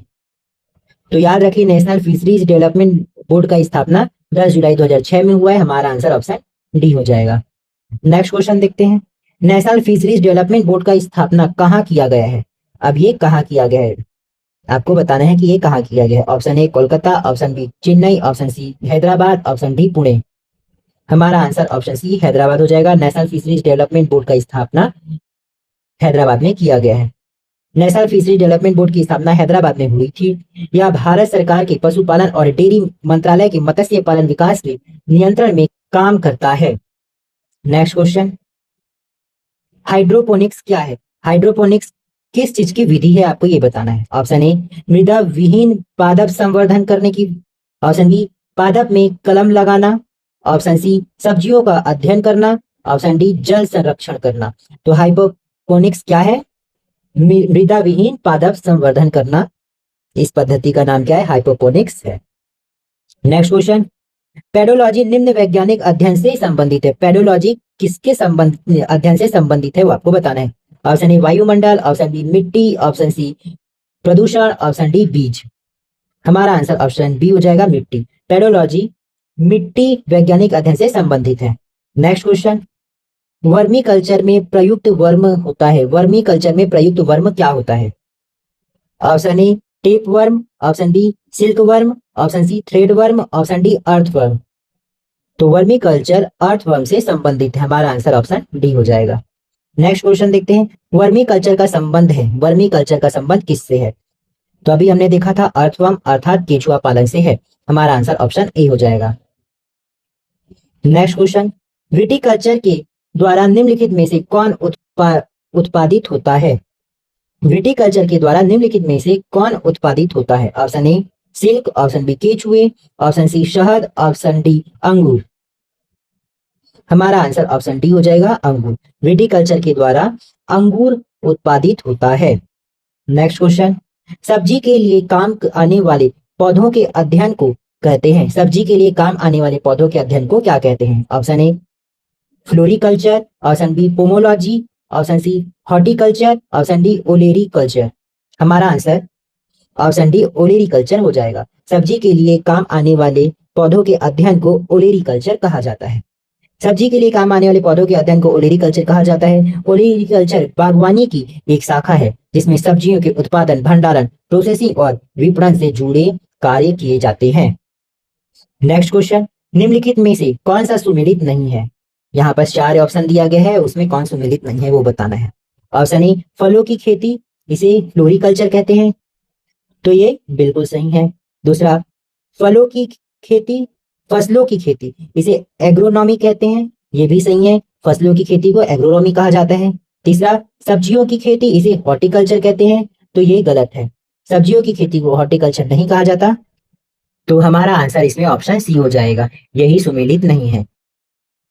तो याद रखिए, नेशनल फिशरीज डेवलपमेंट बोर्ड का स्थापना 10 जुलाई 2006 में हुआ है। हमारा आंसर ऑप्शन डी हो जाएगा। नेक्स्ट क्वेश्चन देखते हैं। नेशनल फिशरीज डेवलपमेंट बोर्ड का स्थापना कहाँ किया गया है? अब ये कहाँ किया गया है? आपको बताना है कि ये कहाँ किया गया है। Option A Kolkata, option B Chennai, option C Hyderabad, option D Pune. हमारा आंसर ऑप्शन सी हैदराबाद हो जाएगा। नेशनल फिशरीज डेवलपमेंट बोर्ड का स्थापना हैदराबाद में किया गया है। नेशनल फिशरीज डेवलपमेंट बोर्ड की स्थापना हैदराबाद में हुई थी। यह भारत सरकार के पशुपालन और डेयरी मंत्रालय के मत्स्य पालन विकास के नियंत्रण में काम करता है। नेक्स्ट क्वेश्चन, हाइड्रोपोनिक्स क्या है? हाइड्रोपोनिक्स किस चीज की विधि है, आपको ये बताना है। ऑप्शन ए मृदा विहीन पादप संवर्धन करने की, ऑप्शन बी पादप में कलम लगाना, ऑप्शन सी सब्जियों का अध्ययन करना, ऑप्शन डी जल संरक्षण करना। तो हाइड्रोपोनिक्स क्या है? मृदा विहीन पादप संवर्धन करना। इस पद्धति का नाम क्या है? हाइड्रोपोनिक्स है। नेक्स्ट क्वेश्चन, पेडोलॉजी निम्न वैज्ञानिक अध्ययन से संबंधित है। पेडोलॉजी किसके संबंध अध्ययन से संबंधित है, वो आपको बताना है। ऑप्शन ए वायुमंडल, ऑप्शन बी मिट्टी, ऑप्शन सी प्रदूषण, ऑप्शन डी बीज। हमारा आंसर ऑप्शन बी हो जाएगा, मिट्टी। पेडोलॉजी मिट्टी वैज्ञानिक अध्ययन से संबंधित है। नेक्स्ट क्वेश्चन, वर्मी कल्चर में प्रयुक्त वर्म होता है। वर्मी कल्चर में प्रयुक्त वर्म क्या होता है? Option A tape worm, option B silk worm, option C thread worm, option D earth worm. तो वर्मी कल्चर अर्थ वर्म से संबंधित है। हमारा आंसर ऑप्शन डी हो जाएगा। नेक्स्ट क्वेश्चन देखते हैं, वर्मी कल्चर का संबंध है, वर्मी कल्चर का संबंध किससे है? तो अभी हमने देखा था अर्थवर्म अर्थात केचुआ पालन से है। हमारा आंसर ऑप्शन ए हो जाएगा। नेक्स्ट क्वेश्चन, विटिकल्चर के द्वारा निम्नलिखित में से कौन उत्पादित होता है? विटिकल्चर के द्वारा निम्नलिखित में से कौन उत्पादित होता है? Option A silk, option B केचुए, ऑप्शन सी शहद, ऑप्शन डी अंगूर। हमारा आंसर ऑप्शन डी हो जाएगा, अंगूर। विटिकल्चर के द्वारा अंगूर उत्पादित होता है। नेक्स्ट क्वेश्चन, सब्जी के लिए काम आने वाले पौधों के अध्ययन को कहते हैं। सब्जी के लिए काम आने वाले पौधों के अध्ययन को क्या कहते हैं? Option A floriculture, option B pomology, option C horticulture, option D olericulture. हमारा answer option D olericulture हो जाएगा। सब्जी के लिए काम आने वाले पौधों के अध्ययन को ओलेरी कल्चर कहा जाता है। सब्जी के लिए काम आने वाले पौधों के अध्ययन को ओलेरी कल्चर कहा जाता है। ओलेरी कल्चर बागवानी की एक शाखा है जिसमें सब्जियों के उत्पादन, भंडारण, प्रोसेसिंग और विपणन से जुड़े कार्य किए जाते हैं। नेक्स्ट क्वेश्चन, निम्नलिखित में से कौन सा सुमेलित नहीं है? यहाँ पर 4 ऑप्शन दिया गया है, उसमें कौन सुमेलित नहीं है वो बताना है। ऑप्शन ए फलों की खेती, इसे फ्लोरिकल्चर कहते हैं, तो ये बिल्कुल सही है। दूसरा, फलों की खेती, फसलों की खेती, इसे एग्रोनॉमी कहते हैं, ये भी सही है। फसलों की खेती को एग्रोनॉमी कहा जाता है। तीसरा, सब्जियों की खेती, इसे हॉर्टिकल्चर कहते हैं, तो ये गलत है। सब्जियों की खेती को हॉर्टिकल्चर नहीं कहा जाता। तो हमारा आंसर इसमें ऑप्शन सी हो जाएगा, यही सुमेलित नहीं है।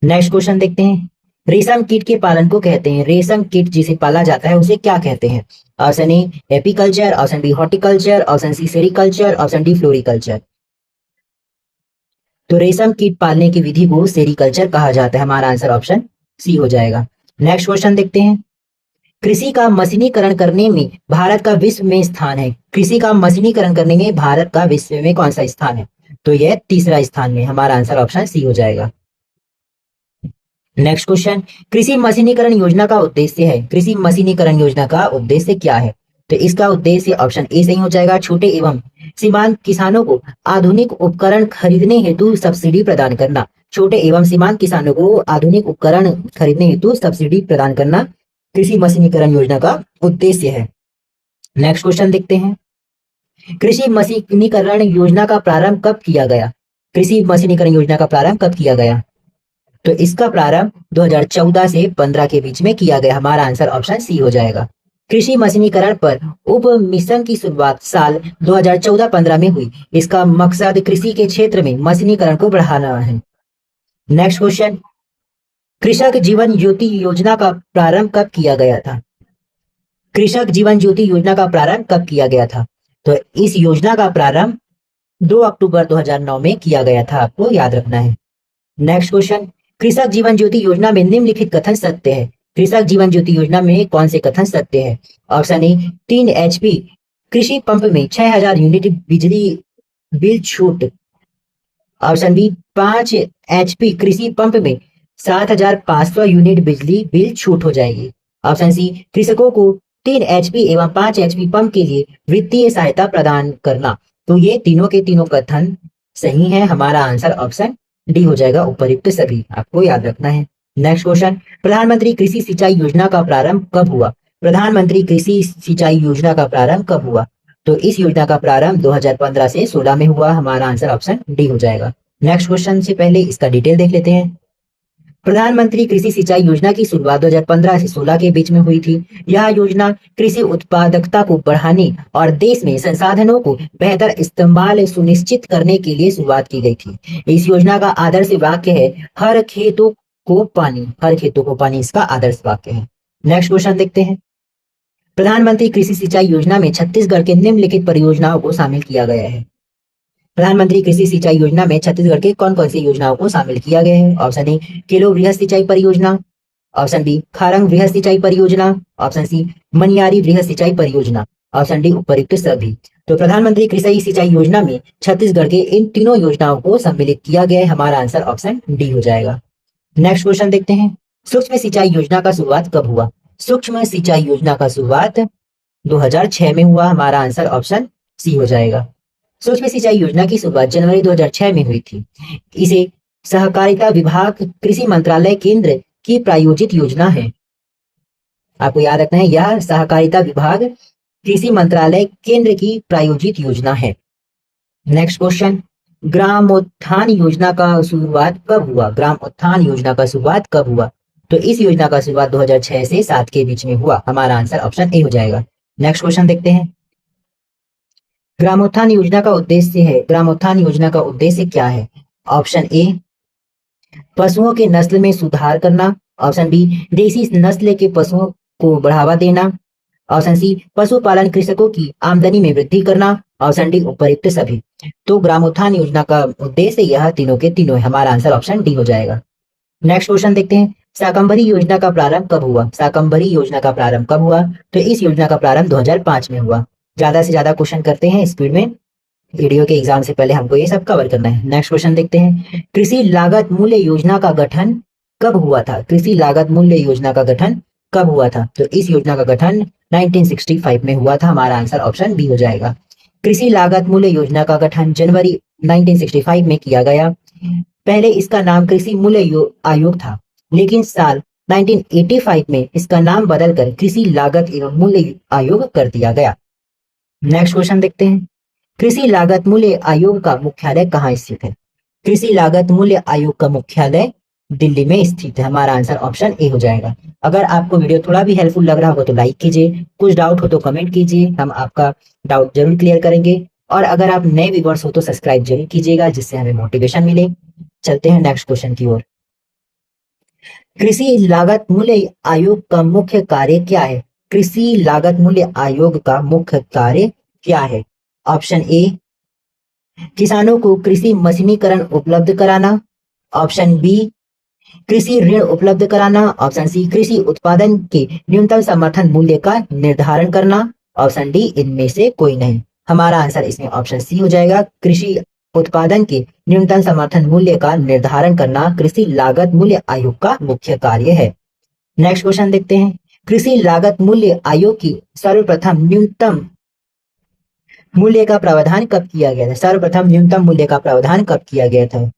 नेक्स्ट क्वेश्चन देखते हैं, रेशम कीट के पालन को कहते हैं, रेशम कीट जिसे पाला जाता है उसे क्या कहते हैं? Option A apiculture, option B horticulture, option C sericulture, option D floriculture. तो रेशम कीट पालने की विधि को सेरिकल्चर कहा जाता है। हमारा आंसर ऑप्शन सी हो जाएगा। नेक्स्ट क्वेश्चन देखते हैं, कृषि का मशीनीकरण करने में भारत का विश्व में स्थान है। कृषि का मशीनीकरण करने में भारत का विश्व में कौन सा स्थान है? तो यह तीसरा स्थान में। हमारा आंसर ऑप्शन सी हो जाएगा। नेक्स्ट क्वेश्चन, कृषि मशीनीकरण योजना का उद्देश्य है। कृषि मशीनीकरण योजना का उद्देश्य क्या है? तो इसका उद्देश्य ऑप्शन ए सही हो जाएगा, छोटे एवं सीमांत किसानों को आधुनिक उपकरण खरीदने हेतु सब्सिडी प्रदान करना। छोटे एवं सीमांत किसानों को आधुनिक उपकरण खरीदने हेतु सब्सिडी प्रदान करना कृषि मशीनीकरण योजना का उद्देश्य है। नेक्स्ट क्वेश्चन देखते हैं, कृषि मशीनीकरण योजना का प्रारंभ कब किया गया? कृषि मशीनीकरण योजना का प्रारंभ कब किया गया? तो इसका प्रारंभ 2014 से 15 के बीच में किया गया। हमारा आंसर ऑप्शन सी हो जाएगा। कृषि मशीनीकरण पर उप मिशन की शुरुआत साल 2014-15 में हुई। इसका मकसद कृषि के क्षेत्र में मशीनीकरण को बढ़ाना है। नेक्स्ट क्वेश्चन, कृषक जीवन ज्योति योजना का प्रारंभ कब किया गया था? कृषक जीवन ज्योति योजना का प्रारंभ कब किया गया था? तो इस योजना का प्रारंभ 2 अक्टूबर 2009 में किया गया था, आपको याद रखना है। नेक्स्ट क्वेश्चन, कृषक जीवन ज्योति योजना में निम्नलिखित कथन सत्य है। कृषक जीवन ज्योति योजना में कौन से कथन सत्य है? ऑप्शन ए 3 HP कृषि पंप में 6000 यूनिट बिजली बिल छूट, ऑप्शन बी 5 HP कृषि पंप में 7500 यूनिट बिजली बिल छूट हो जाएगी, ऑप्शन सी कृषकों को 3 HP एवं 5 HP पंप के लिए वित्तीय सहायता प्रदान करना। तो ये तीनों के तीनों कथन सही है। हमारा आंसर ऑप्शन डी हो जाएगा, उपयुक्त सभी। आपको याद रखना है। नेक्स्ट क्वेश्चन, प्रधानमंत्री कृषि सिंचाई योजना का प्रारंभ कब हुआ? प्रधानमंत्री कृषि सिंचाई योजना का प्रारंभ कब हुआ? तो इस योजना का प्रारंभ 2015 से 16 में हुआ। हमारा आंसर ऑप्शन डी हो जाएगा। नेक्स्ट क्वेश्चन से पहले इसका डिटेल देख लेते हैं। प्रधानमंत्री कृषि सिंचाई योजना की शुरुआत 2015 से 16 के बीच में हुई थी। यह योजना कृषि उत्पादकता को बढ़ाने और देश में संसाधनों को बेहतर इस्तेमाल सुनिश्चित करने के लिए शुरुआत की गई थी। इस योजना का आदर्श वाक्य है हर खेतों को पानी। हर खेतों को पानी इसका आदर्श वाक्य है। नेक्स्ट क्वेश्चन देखते हैं। प्रधानमंत्री कृषि सिंचाई योजना में छत्तीसगढ़ के निम्नलिखित परियोजनाओं को शामिल किया गया है। प्रधानमंत्री कृषि सिंचाई योजना में छत्तीसगढ़ के कौन कौन सी योजनाओं को शामिल किया गया है? ऑप्शन ए किलो वृहद सिंचाई परियोजना, ऑप्शन बी खारंग वृहद सिंचाई परियोजना, ऑप्शन सी मनियारी वृहद सिंचाई परियोजना, ऑप्शन डी उपयुक्त सभी। तो प्रधानमंत्री कृषि सिंचाई योजना में छत्तीसगढ़ के इन तीनों योजनाओं को सम्मिलित किया गया है। हमारा आंसर ऑप्शन डी हो जाएगा। नेक्स्ट क्वेश्चन देखते हैं। सूक्ष्म सिंचाई योजना का शुरुआत कब हुआ? सूक्ष्म सिंचाई योजना का शुरुआत 2006 में हुआ। हमारा आंसर ऑप्शन सी हो जाएगा। सूक्ष्म सिंचाई योजना की शुरुआत जनवरी 2006 में हुई थी। इसे सहकारिता विभाग कृषि मंत्रालय केंद्र की प्रायोजित योजना है। आपको याद रखना है, यह सहकारिता विभाग कृषि मंत्रालय केंद्र की प्रायोजित योजना है। नेक्स्ट क्वेश्चन, ग्रामोत्थान योजना का शुरुआत कब हुआ? ग्रामोत्थान योजना का शुरुआत कब हुआ? तो इस योजना का शुरुआत 2006 से 7 के बीच में हुआ। हमारा आंसर ऑप्शन ए हो जाएगा। नेक्स्ट क्वेश्चन देखते हैं। ग्रामोत्थान योजना का उद्देश्य है, ग्रामोत्थान योजना का उद्देश्य क्या है? ऑप्शन ए पशुओं के नस्ल में सुधार करना, ऑप्शन बी देसी नस्ल के पशुओं को बढ़ावा देना, ऑप्शन सी पशुपालन कृषकों की आमदनी में वृद्धि करना, ऑप्शन डी उपयुक्त सभी। तो ग्रामोत्थान योजना का उद्देश्य यह तीनों के तीनों है। हमारा आंसर ऑप्शन डी हो जाएगा। नेक्स्ट क्वेश्चन देखते हैं। शाकंभरी योजना का प्रारंभ कब हुआ? शाकंभरी योजना का प्रारंभ कब हुआ? तो इस योजना का प्रारंभ 2005 में हुआ। ज्यादा से ज्यादा क्वेश्चन करते हैं स्पीड में, वीडियो के एग्जाम से पहले हमको ये सब कवर करना है। नेक्स्ट क्वेश्चन देखते हैं। कृषि लागत मूल्य योजना का गठन कब हुआ था? कृषि लागत मूल्य योजना का गठन कब हुआ था? तो इस योजना का गठन 1965 में हुआ था। हमारा आंसर ऑप्शन बी हो जाएगा। कृषि लागत मूल्य योजना का गठन जनवरी 1965 में किया गया। पहले इसका नाम कृषि मूल्य आयोग था, लेकिन साल 1985 में इसका नाम बदलकर कृषि लागत एवं मूल्य आयोग कर दिया गया। नेक्स्ट क्वेश्चन देखते हैं। कृषि लागत मूल्य आयोग का मुख्यालय कहाँ स्थित है? कृषि लागत मूल्य आयोग का मुख्यालय दिल्ली में स्थित है। हमारा आंसर ऑप्शन ए हो जाएगा। अगर आपको वीडियो थोड़ा भी हेल्पफुल लग रहा हो तो लाइक कीजिए, कुछ डाउट हो तो कमेंट कीजिए, हम आपका डाउट जरूर क्लियर करेंगे। और अगर आप नए व्यूअर्स हो तो सब्सक्राइब जरूर कीजिएगा, जिससे हमें मोटिवेशन मिले। चलते हैं नेक्स्ट क्वेश्चन की ओर। कृषि लागत मूल्य आयोग का मुख्य कार्य क्या है? कृषि लागत मूल्य आयोग का मुख्य कार्य क्या है? ऑप्शन ए किसानों को कृषि मशीनीकरण उपलब्ध कराना, ऑप्शन बी कृषि ऋण उपलब्ध कराना, ऑप्शन सी कृषि उत्पादन के न्यूनतम समर्थन मूल्य का निर्धारण करना, ऑप्शन डी इनमें से कोई नहीं। हमारा आंसर इसमें ऑप्शन सी हो जाएगा। कृषि उत्पादन के न्यूनतम समर्थन मूल्य का निर्धारण करना कृषि लागत मूल्य आयोग का मुख्य कार्य है। नेक्स्ट क्वेश्चन देखते हैं। कृषि लागत मूल्य आयोग की सर्वप्रथम न्यूनतम मूल्य का प्रावधान कब किया गया था? सर्वप्रथम न्यूनतम मूल्य का प्रावधान कब किया गया था?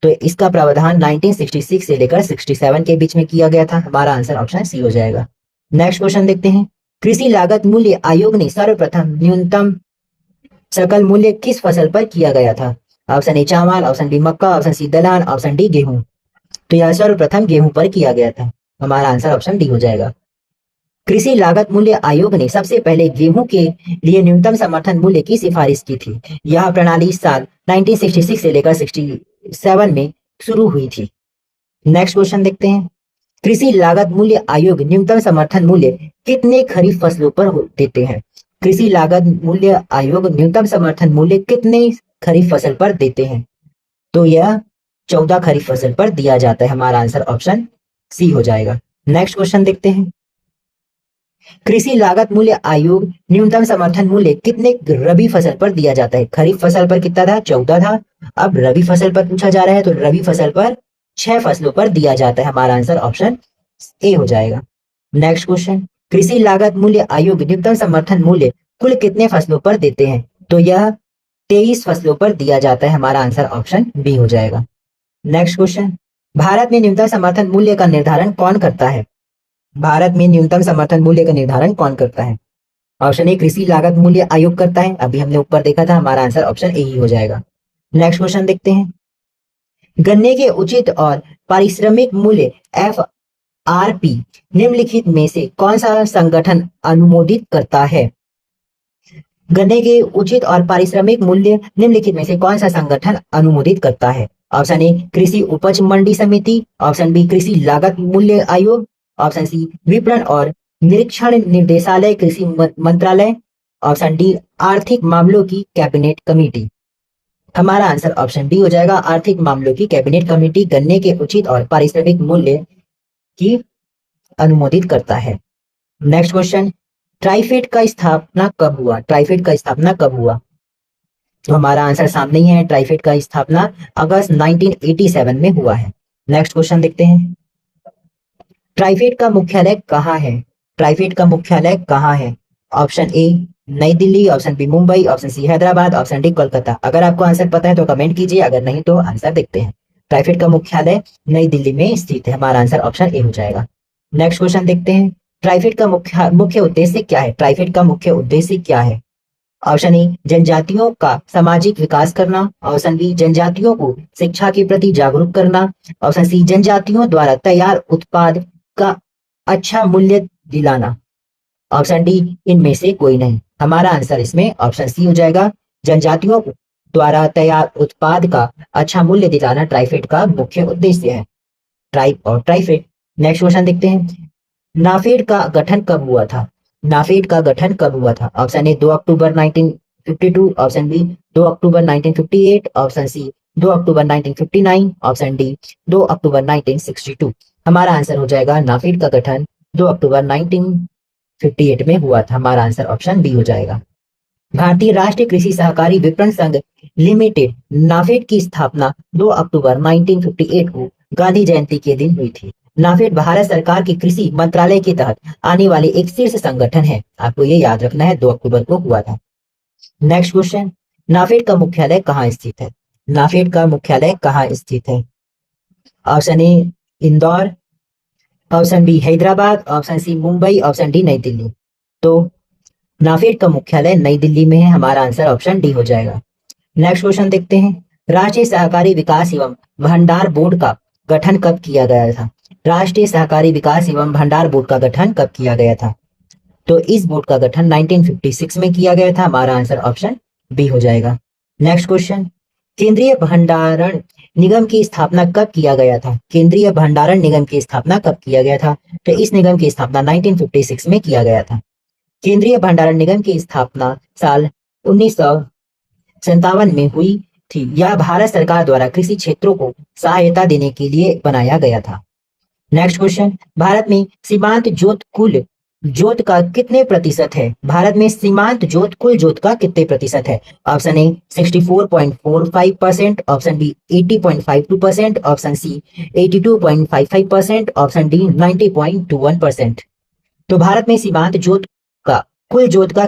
तो इसका प्रावधान 1966 से लेकर 67 के बीच में किया गया था। हमारा आंसर ऑप्शन सी हो जाएगा। नेक्स्ट क्वेश्चन देखते हैं। कृषि लागत मूल्य आयोग ने सर्वप्रथम न्यूनतम सकल मूल्य किस फसल पर किया गया था? ऑप्शन ए चावल, ऑप्शन बी मक्का, ऑप्शन सी दलहन, ऑप्शन डी गेहूं। तो यह सर्वप्रथम गेहूं पर किया गया था। हमारा आंसर ऑप्शन डी हो जाएगा। कृषि लागत मूल्य आयोग ने सबसे पहले गेहूं के लिए न्यूनतम समर्थन मूल्य की सिफारिश की थी। यह प्रणाली साल 1966 से लेकर 67 में शुरू हुई थी। नेक्स्ट क्वेश्चन देखते हैं। कृषि लागत मूल्य आयोग न्यूनतम समर्थन मूल्य कितने खरीफ फसलों पर देते हैं? कृषि लागत मूल्य आयोग न्यूनतम समर्थन मूल्य कितने खरीफ फसल पर देते हैं? तो यह 14 खरीफ फसल पर दिया जाता है। हमारा आंसर ऑप्शन सी हो जाएगा। नेक्स्ट क्वेश्चन देखते हैं। कृषि लागत मूल्य आयोग न्यूनतम समर्थन मूल्य कितने रबी फसल पर दिया जाता है? खरीफ फसल पर कितना था? 14 था। अब रबी फसल पर पूछा जा रहा है, तो रबी फसल पर 6 फसलों पर दिया जाता है। हमारा आंसर ऑप्शन ए हो जाएगा। Next question. कृषि लागत मूल्य आयोग न्यूनतम समर्थन मूल्य कुल कितने फसलों पर देते हैं? तो यह 23 फसलों पर दिया जाता है। हमारा आंसर ऑप्शन बी हो जाएगा। नेक्स्ट क्वेश्चन, भारत में न्यूनतम समर्थन मूल्य का निर्धारण कौन करता है? भारत में न्यूनतम समर्थन मूल्य का निर्धारण कौन करता है? ऑप्शन ए कृषि लागत मूल्य आयोग करता है, अभी हमने ऊपर देखा था। हमारा आंसर ऑप्शन ए ही हो जाएगा। नेक्स्ट क्वेश्चन देखते हैं, गन्ने के उचित और पारिश्रमिक मूल्य FRP निम्नलिखित में से कौन सा संगठन अनुमोदित करता है? गन्ने के उचित और पारिश्रमिक मूल्य निम्नलिखित में से कौन सा संगठन अनुमोदित करता है? ऑप्शन ए कृषि उपज मंडी समिति, ऑप्शन बी कृषि लागत मूल्य आयोग, ऑप्शन सी विपणन और निरीक्षण निर्देशालय कृषि मंत्रालय, ऑप्शन डी आर्थिक मामलों की कैबिनेट कमेटी। हमारा आंसर ऑप्शन डी हो जाएगा, आर्थिक मामलों की कैबिनेट कमेटी गन्ने के उचित और पारिश्रमिक मूल्य की अनुमोदित करता है। नेक्स्ट क्वेश्चन, ट्राइफेड का स्थापना कब हुआ? ट्राइफेड का स्थापना कब हुआ? तो हमारा आंसर सामने ही है, ट्राइफेड का स्थापना अगस्त 1987 में हुआ है। नेक्स्ट क्वेश्चन देखते हैं, ट्राइफेड का मुख्यालय कहाँ है? ट्राइफेड का मुख्यालय कहाँ है? Option A Nai Delhi, option B Mumbai, option C Hyderabad, option D Kolkata. अगर आपको आंसर पता है तो कमेंट कीजिए, अगर नहीं तो आंसर देखते हैं। ट्राइफेड का मुख्यालय नई दिल्ली में स्थित है। हमारा आंसर ऑप्शन ए हो जाएगा। नेक्स्ट क्वेश्चन देखते हैं, ट्राइफेड का मुख्य उद्देश्य क्या है? ट्राइफेड का मुख्य उद्देश्य क्या है? ऑप्शन ए जनजातियों का सामाजिक विकास करना, ऑप्शन बी जनजातियों को शिक्षा के प्रति जागरूक करना, ऑप्शन सी जनजातियों द्वारा तैयार उत्पाद का अच्छा मूल्य दिलाना, ऑप्शन डी इनमें से कोई नहीं। हमारा आंसर इसमें ऑप्शन सी हो जाएगा, जनजातियों द्वारा तैयार उत्पाद का अच्छा मूल्य दिलाना ट्राइफेड का मुख्य उद्देश्य है। ट्राइब और ट्राइफेड। नेक्स्ट क्वेश्चन देखते हैं, नाफेड का गठन कब हुआ था? नाफेड का गठन कब हुआ था? ऑप्शन ए 2 अक्टूबर 1952, ऑप्शन बी 2 अक्टूबर 1958, ऑप्शन सी 2 अक्टूबर 1959, ऑप्शन डी 2 अक्टूबर 1962। हमारा आंसर हो जाएगा, नाफेड का गठन 2 अक्टूबर 1958 में हुआ था। हमारा आंसर ऑप्शन बी हो जाएगा। भारतीय राष्ट्रीय कृषि सहकारी विपणन संघ लिमिटेड नाफेड की स्थापना 2 अक्टूबर 1958 को गांधी जयंती के दिन हुई थी। नाफेड भारत सरकार की कृषि मंत्रालय के तहत आने वाले एक शीर्ष संगठन है। आपको ये याद रखना है, 2 अक्टूबर को हुआ था। नेक्स्ट क्वेश्चन, नाफेड का मुख्यालय कहाँ स्थित है? नाफेड का मुख्यालय कहाँ स्थित है? Option A Indore, option B Hyderabad, option C Mumbai, option D Nai Delhi. तो नाफेड का मुख्यालय नई दिल्ली में है। हमारा आंसर ऑप्शन डी हो जाएगा। नेक्स्ट क्वेश्चन देखते हैं, राष्ट्रीय सहकारी विकास एवं भंडार बोर्ड का गठन कब किया गया था? राष्ट्रीय सहकारी विकास एवं भंडार बोर्ड का गठन कब किया गया था? तो इस बोर्ड का गठन 1956 में किया गया था। हमारा आंसर ऑप्शन बी हो जाएगा। नेक्स्ट क्वेश्चन, केंद्रीय भंडारण निगम की स्थापना कब किया गया था? केंद्रीय भंडारण निगम की स्थापना कब किया गया था? तो इस निगम की स्थापना 1956 में किया गया था। केंद्रीय भंडारण निगम की स्थापना साल 1957 में हुई थी। यह भारत सरकार द्वारा कृषि क्षेत्रों को सहायता देने के लिए बनाया गया था। नेक्स्ट क्वेश्चन, भारत में सीमांत जोत कुल जोत का कितने प्रतिशत है? भारत में सीमांत जोत कुल जोत का कितने प्रतिशत है? Option A 64.45%, option B 80.52%, option C 82.55%, option D 90.21%। तो भारत में सीमांत जोत का कुल जोत का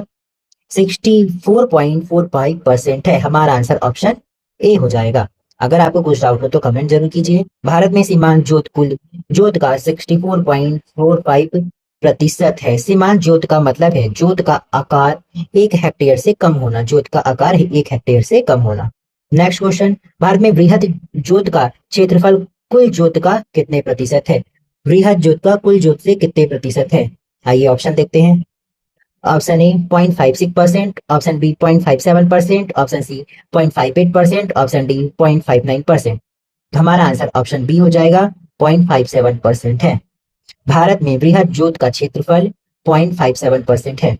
64.45% है। हमारा आंसर ऑप्शन ए हो जाएगा। अगर आपको कुछ डाउट हो तो कमेंट जरूर कीजिए। भारत में सीमांत जोत कुल जोत का 64.45% है। सीमांत जोत का मतलब है जोत का आकार 1 हेक्टेयर से कम होना। जोत का आकार 1 हेक्टेयर से कम होना। नेक्स्ट क्वेश्चन, भारत में वृहद जोत का क्षेत्रफल कुल जोत का कितने प्रतिशत है? वृहद जोत का कुल जोत से कितने प्रतिशत है? आइए ऑप्शन देखते हैं। Option A 0.56%, option B 0.57%, option C 0.58%, option D 0.59%। हमारा आंसर ऑप्शन बी हो जाएगा, 0.57% है। भारत में वृहद जोत का क्षेत्रफल 0.57% है।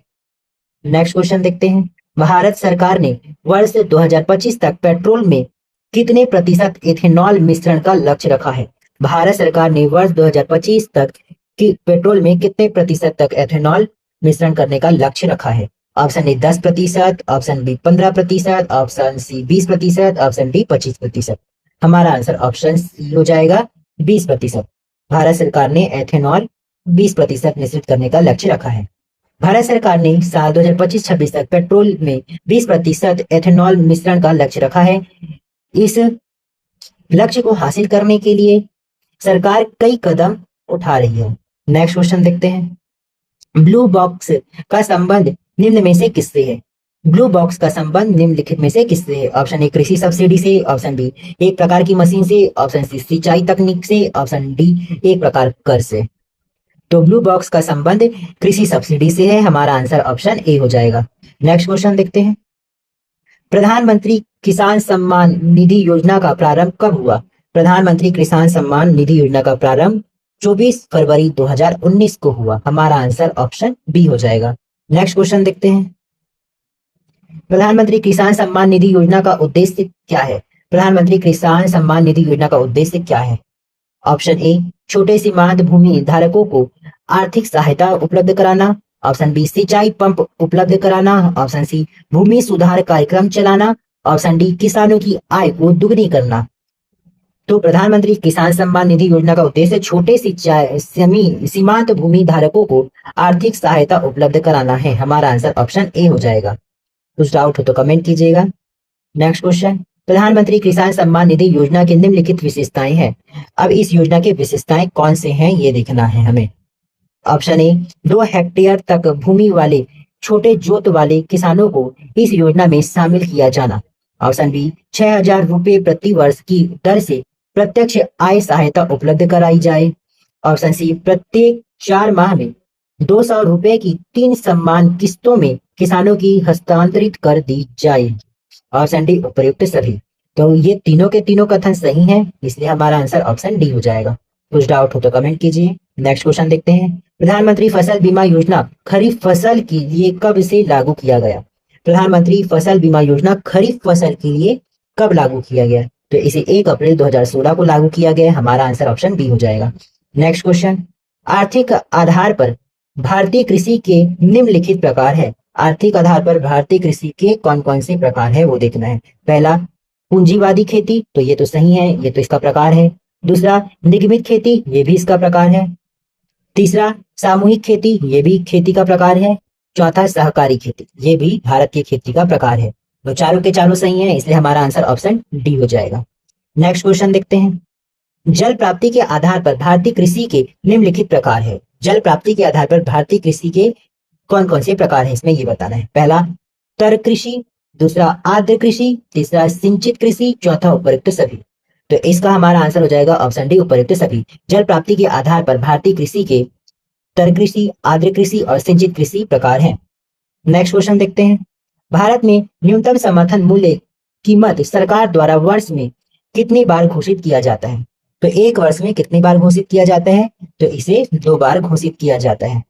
नेक्स्ट क्वेश्चन देखते हैं, भारत सरकार ने वर्ष 2025 तक पेट्रोल में कितने प्रतिशत इथेनॉल मिश्रण का लक्ष्य रखा है? भारत सरकार ने वर्ष 2025 तक की पेट्रोल में कितने प्रतिशत तक एथेनॉल मिश्रण करने का लक्ष्य रखा है? Option A 10%, option B 15%, option C 20%, option D 25%। हमारा आंसर ऑप्शन सी हो जाएगा 20%। भारत सरकार ने एथेनॉल 20% निश्चित करने का लक्ष्य रखा है। भारत सरकार ने साल 2025-26 तक पेट्रोल में 20% एथेनॉल मिश्रण का लक्ष्य रखा है। इस लक्ष्य को हासिल करने के लिए सरकार कई कदम उठा रही है। नेक्स्ट क्वेश्चन देखते हैं। ब्लू बॉक्स का संबंध निम्न में से किससे है? ब्लू बॉक्स का संबंध निम्नलिखित में से किससे है? ऑप्शन ए कृषि सब्सिडी से, ऑप्शन बी एक प्रकार की मशीन से, ऑप्शन सी सिंचाई तकनीक से, ऑप्शन डी एक प्रकार कर से। तो ब्लू बॉक्स का संबंध कृषि सब्सिडी से है। हमारा आंसर ऑप्शन ए हो जाएगा। नेक्स्ट क्वेश्चन देखते हैं। प्रधानमंत्री किसान सम्मान निधि योजना का प्रारंभ कब हुआ? प्रधानमंत्री किसान सम्मान निधि योजना का प्रारंभ 24 फरवरी 2019 को हुआ। हमारा आंसर ऑप्शन बी हो जाएगा। नेक्स्ट क्वेश्चन देखते हैं। प्रधानमंत्री किसान सम्मान निधि योजना का उद्देश्य क्या है? प्रधानमंत्री किसान सम्मान निधि योजना का उद्देश्य क्या है? ऑप्शन ए छोटे सीमांत भूमि धारकों को आर्थिक सहायता उपलब्ध कराना, ऑप्शन बी सिंचाई पंप उपलब्ध कराना, ऑप्शन सी भूमि सुधार कार्यक्रम चलाना, ऑप्शन डी किसानों की आय को दुगनी करना। तो प्रधानमंत्री किसान सम्मान निधि योजना का उद्देश्य छोटे सीमांत भूमि धारकों को आर्थिक सहायता उपलब्ध कराना है। हमारा आंसर ऑप्शन ए हो जाएगा। कुछ डाउट हो तो कमेंट कीजिएगा। Next question. प्रधानमंत्री किसान सम्मान निधि योजना की निम्नलिखित विशेषताएं हैं। अब इस योजना की विशेषताएं कौन से हैं ये देखना है हमें। ऑप्शन ए 2 हेक्टेयर तक भूमि वाले छोटे जोत वाले किसानों को इस योजना में शामिल किया जाना। ऑप्शन बी 6,000 रुपए प्रति वर्ष की दर से प्रत्यक्ष आय सहायता उपलब्ध कराई जाए। ऑप्शन सी प्रत्येक 4 माह में 200 रुपए की 3 सम्मान किस्तों में किसानों की हस्तांतरित कर दी जाए। ऑप्शन डी उपयुक्त सभी। तो ये तीनों के तीनों कथन सही हैं, इसलिए हमारा आंसर ऑप्शन डी हो जाएगा। कुछ डाउट हो तो कमेंट कीजिए। नेक्स्ट क्वेश्चन देखते हैं। प्रधानमंत्री फसल बीमा योजना खरीफ फसल के लिए कब से लागू किया गया? प्रधानमंत्री फसल बीमा योजना खरीफ फसल के लिए कब लागू किया गया? तो इसे 1 अप्रैल 2016 को लागू किया गया। हमारा आंसर ऑप्शन बी हो जाएगा। Next question. आर्थिक आधार पर भारतीय कृषि के निम्नलिखित प्रकार है। आर्थिक आधार पर भारतीय कृषि के कौन कौन से प्रकार है वो देखना है। पहला पूंजीवादी खेती, तो ये तो सही है, ये तो इसका प्रकार है। दूसरा निगमित खेती, ये भी इसका प्रकार है। तीसरा सामूहिक खेती, ये भी खेती का प्रकार है। चौथा सहकारी खेती, ये भी भारत की खेती का प्रकार है। तो चारों के चारों सही है, इसलिए हमारा आंसर ऑप्शन डी हो जाएगा। नेक्स्ट क्वेश्चन देखते हैं। जल प्राप्ति के आधार पर भारतीय कृषि के निम्नलिखित प्रकार है। जल प्राप्ति के आधार पर भारतीय कृषि के कौन कौन से प्रकार है इसमें ये बताना है। पहला तर कृषि, दूसरा आर्द्र कृषि, तीसरा सिंचित कृषि, चौथा उपयुक्त सभी। तो इसका हमारा आंसर हो जाएगा ऑप्शन डी उपयुक्त सभी। जल प्राप्ति के आधार पर भारतीय कृषि के तर कृषि, आर्द्र कृषि और सिंचित कृषि प्रकार हैं। नेक्स्ट क्वेश्चन देखते हैं। भारत में न्यूनतम समर्थन मूल्य कीमत सरकार द्वारा वर्ष में कितनी बार घोषित किया जाता है? तो एक वर्ष में कितनी बार घोषित किया जाता है? तो इसे 2 बार घोषित किया जाता है।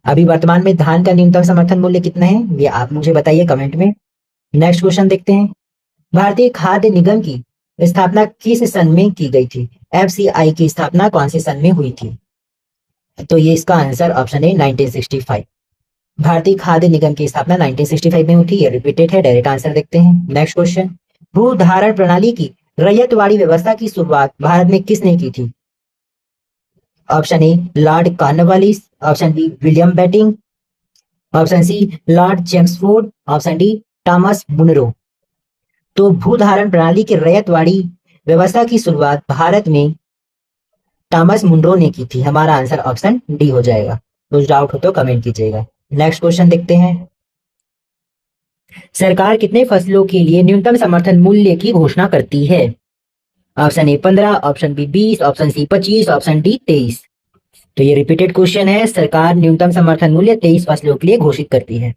अभी वर्तमान में धान का न्यूनतम समर्थन मूल्य कितना है ये आप मुझे बताइए कमेंट में। नेक्स्ट क्वेश्चन देखते हैं। भारतीय खाद्य निगम की स्थापना किस सन में की गई थी? एफसीआई की स्थापना कौन से सन में हुई थी? तो ये इसका आंसर ऑप्शन है 1965। भारतीय खाद्य निगम की स्थापना 1965 में हुई थी। ये रिपीटेड है। डायरेक्ट आंसर देखते हैं। Next question. भू धारण प्रणाली की रैयतवाड़ी व्यवस्था की शुरुआत भारत में किसने की थी? Option A lord Cornwallis, option B William Bentinck, option C lord Chelmsford, option D Thomas Munro. तो भूधारण प्रणाली की रैयतवाड़ी व्यवस्था की शुरुआत भारत में थॉमस मुनरो ने की थी। हमारा आंसर ऑप्शन डी हो जाएगा। कुछ डाउट हो तो कमेंट कीजिएगा। नेक्स्ट क्वेश्चन देखते हैं। सरकार कितने फसलों के लिए न्यूनतम समर्थन मूल्य की घोषणा करती है? Option A 15, option B 20, option C 25, option D 23। तो ये रिपीटेड क्वेश्चन है। सरकार न्यूनतम समर्थन मूल्य 23 फसलों के लिए घोषित करती है।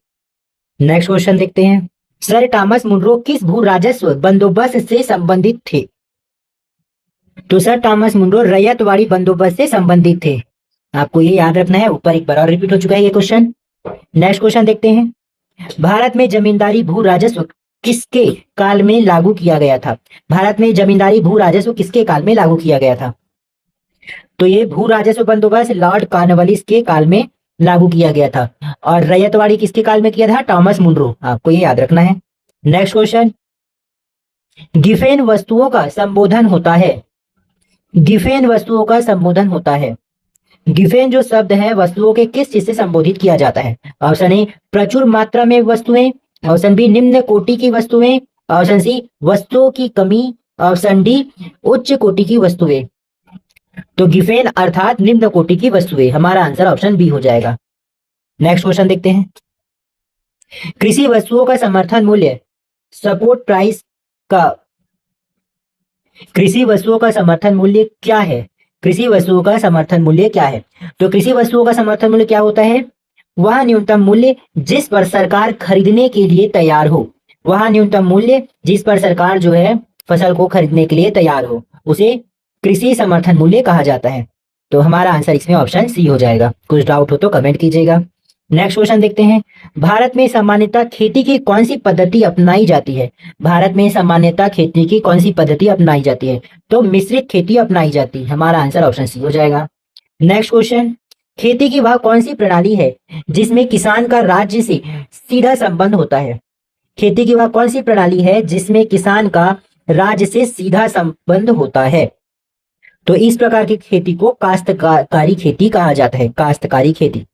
नेक्स्ट क्वेश्चन देखते हैं। सर थॉमस मुनरो किस भू राजस्व बंदोबस्त से संबंधित थे? तो सर थॉमस मुनरो रैयतवाड़ी बंदोबस्त से संबंधित थे। आपको ये याद रखना है। ऊपर एक बार और रिपीट हो चुका है ये क्वेश्चन। नेक्स्ट क्वेश्चन देखते हैं। भारत में जमींदारी भू राजस्व किसके काल में लागू किया गया था? भारत में जमींदारी भू राजस्व किसके काल में लागू किया गया था? तो ये भू राजस्व बंदोबस्त लॉर्ड कॉर्नवालिस के काल में लागू किया गया था। और रैयतवाड़ी किसके काल में किया था? Thomas Munro. आपको ये याद रखना है। Next question. गिफेन वस्तुओं का संबोधन होता है। गिफेन वस्तुओं का संबोधन होता है। गिफेन जो शब्द है वस्तुओं के किस चीज से संबोधित किया जाता है? ऑप्शन ए प्रचुर मात्रा में वस्तुएं, ऑप्शन बी निम्न कोटि की वस्तुएं, ऑप्शन सी वस्तुओं की कमी, ऑप्शन डी उच्च कोटि की वस्तुएं। तो गिफेन अर्थात निम्न कोटि की वस्तुएं, हमारा आंसर ऑप्शन बी हो जाएगा। नेक्स्ट क्वेश्चन देखते हैं। कृषि वस्तुओं का समर्थन मूल्य सपोर्ट प्राइस का कृषि वस्तुओं का समर्थन मूल्य क्या है? कृषि वस्तुओं का समर्थन मूल्य क्या है? तो कृषि वस्तुओं का समर्थन मूल्य क्या होता है? वह न्यूनतम मूल्य जिस पर सरकार खरीदने के लिए तैयार हो, वह न्यूनतम मूल्य जिस पर सरकार जो है फसल को खरीदने के लिए तैयार हो, उसे कृषि समर्थन मूल्य कहा जाता है। तो हमारा आंसर इसमें ऑप्शन सी हो जाएगा। कुछ डाउट हो तो कमेंट कीजिएगा। नेक्स्ट क्वेश्चन देखते हैं। भारत में सामान्यतः खेती की कौन सी पद्धति अपनाई जाती है? भारत में सामान्यतः खेती की कौन सी पद्धति अपनाई जाती है? तो मिश्रित खेती अपनाई जाती है, हमारा आंसर ऑप्शन सी हो जाएगा। नेक्स्ट क्वेश्चन, खेती की वह कौन सी प्रणाली है जिसमें किसान का राज्य से सीधा संबंध होता है? खेती की वह कौन सी प्रणाली है जिसमें किसान का राज्य से सीधा संबंध होता है? तो इस प्रकार की खेती को काश्तकारी खेती कहा जाता है। काश्तकारी खेती,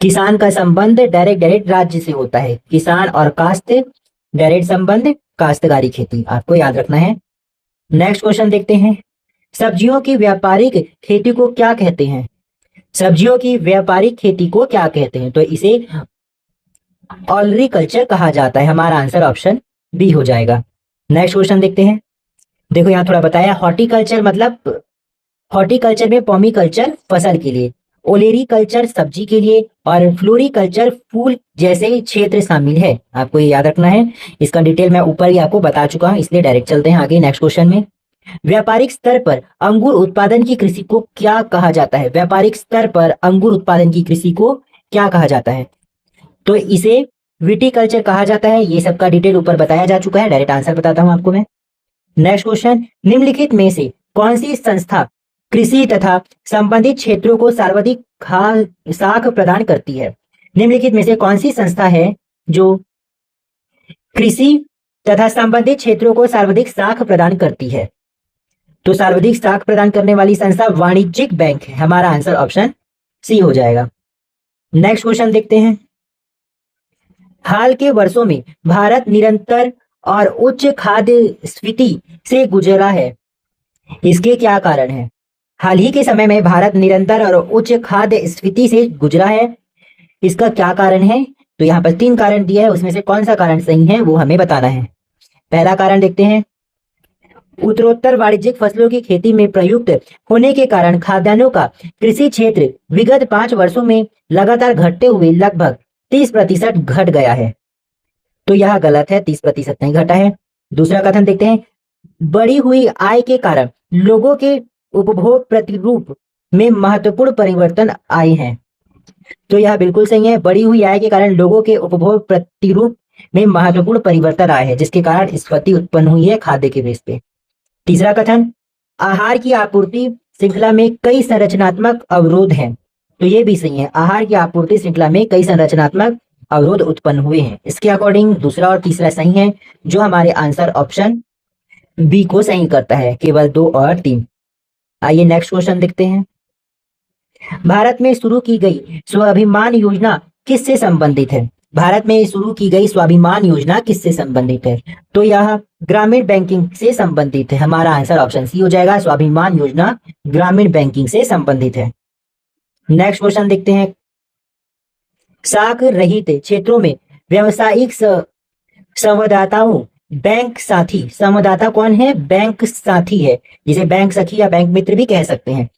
किसान का संबंध डायरेक्ट राज्य से होता है। किसान और काश्त डायरेक्ट संबंध, काश्तकारी खेती, आपको याद रखना है। नेक्स्ट क्वेश्चन देखते हैं। सब्जियों की व्यापारिक खेती को क्या कहते हैं? सब्जियों की व्यापारिक खेती को क्या कहते हैं? तो इसे ऑलरीकल्चर कहा जाता है, हमारा आंसर ऑप्शन बी हो जाएगा। नेक्स्ट क्वेश्चन देखते हैं। देखो यहाँ थोड़ा बताया, हॉर्टिकल्चर मतलब हॉर्टिकल्चर में पॉमीकल्चर फसल के लिए, ओलेरीकल्चर सब्जी के लिए और फ्लोरीकल्चर फूल जैसे क्षेत्र शामिल है। आपको ये याद रखना है। इसका डिटेल मैं ऊपर ही आपको बता चुका हूं, इसलिए डायरेक्ट चलते हैं आगे नेक्स्ट क्वेश्चन में। व्यापारिक स्तर पर अंगूर उत्पादन की कृषि को क्या कहा जाता है? व्यापारिक स्तर पर अंगूर उत्पादन की कृषि को क्या कहा जाता है? तो इसे विटीकल्चर कहा जाता है। ये सबका डिटेल ऊपर बताया जा चुका है, डायरेक्ट आंसर बताता हूं आपको मैं। नेक्स्ट क्वेश्चन, निम्नलिखित में से कौन सी संस्था कृषि तथा संबंधित क्षेत्रों को सर्वाधिक साख प्रदान करती है? निम्नलिखित में से कौन सी संस्था है जो कृषि तथा संबंधित क्षेत्रों को सर्वाधिक साख प्रदान करती है? तो सर्वाधिक साख प्रदान करने वाली संस्था वाणिज्यिक बैंक है, हमारा आंसर ऑप्शन सी हो जाएगा। नेक्स्ट क्वेश्चन देखते हैं। हाल के वर्षों में भारत निरंतर और उच्च खाद्य स्फीति से गुजरा है, इसके क्या कारण है? हाल ही के समय में भारत निरंतर और उच्च खाद्य स्फीति से गुजरा है, इसका क्या कारण है? तो यहाँ पर 3 कारण दिया है, उसमें से कौन सा कारण सही है वो हमें बताना है। पहला कारण देखते हैं, उत्तरोत्तर वाणिज्यिक फसलों की खेती में प्रयुक्त होने के कारण खाद्यान्नों का कृषि क्षेत्र विगत 5 वर्षों में लगातार घटते हुए लगभग 30% घट गया है। तो यह गलत है, 30% नहीं घटा है। दूसरा कथन देखते हैं, बढ़ी हुई आय के कारण लोगों के उपभोग प्रतिरूप में महत्वपूर्ण परिवर्तन आए हैं। तो यह बिल्कुल सही है, बढ़ी हुई आय के कारण लोगों के उपभोग प्रतिरूप में महत्वपूर्ण परिवर्तन आए हैं, जिसके कारण स्फीति उत्पन्न हुई है खाद्य के बेस पे। तीसरा कथन, आहार की आपूर्ति श्रृंखला में कई संरचनात्मक अवरोध हैं। तो ये भी सही है, आहार की आपूर्ति श्रृंखला में कई संरचनात्मक अवरोध उत्पन्न हुए हैं। इसके अकॉर्डिंग दूसरा और तीसरा सही है, जो हमारे आंसर ऑप्शन बी को सही करता है, केवल 2 और 3। आइए नेक्स्ट क्वेश्चन देखते हैं। भारत में शुरू की गई स्वाभिमान योजना किससे संबंधित है? भारत में शुरू की गई स्वाभिमान योजना किससे संबंधित है? तो यह ग्रामीण बैंकिंग से संबंधित है, हमारा आंसर ऑप्शन सी हो जाएगा। स्वाभिमान योजना ग्रामीण बैंकिंग से संबंधित है। नेक्स्ट क्वेश्चन देखते हैं। साख रहित क्षेत्रों में व्यावसायिक संवाददाताओं बैंक साथी, संवाददाता कौन है? बैंक साथी है, जिसे बैंक सखी या बैंक मित्र भी कह सकते हैं।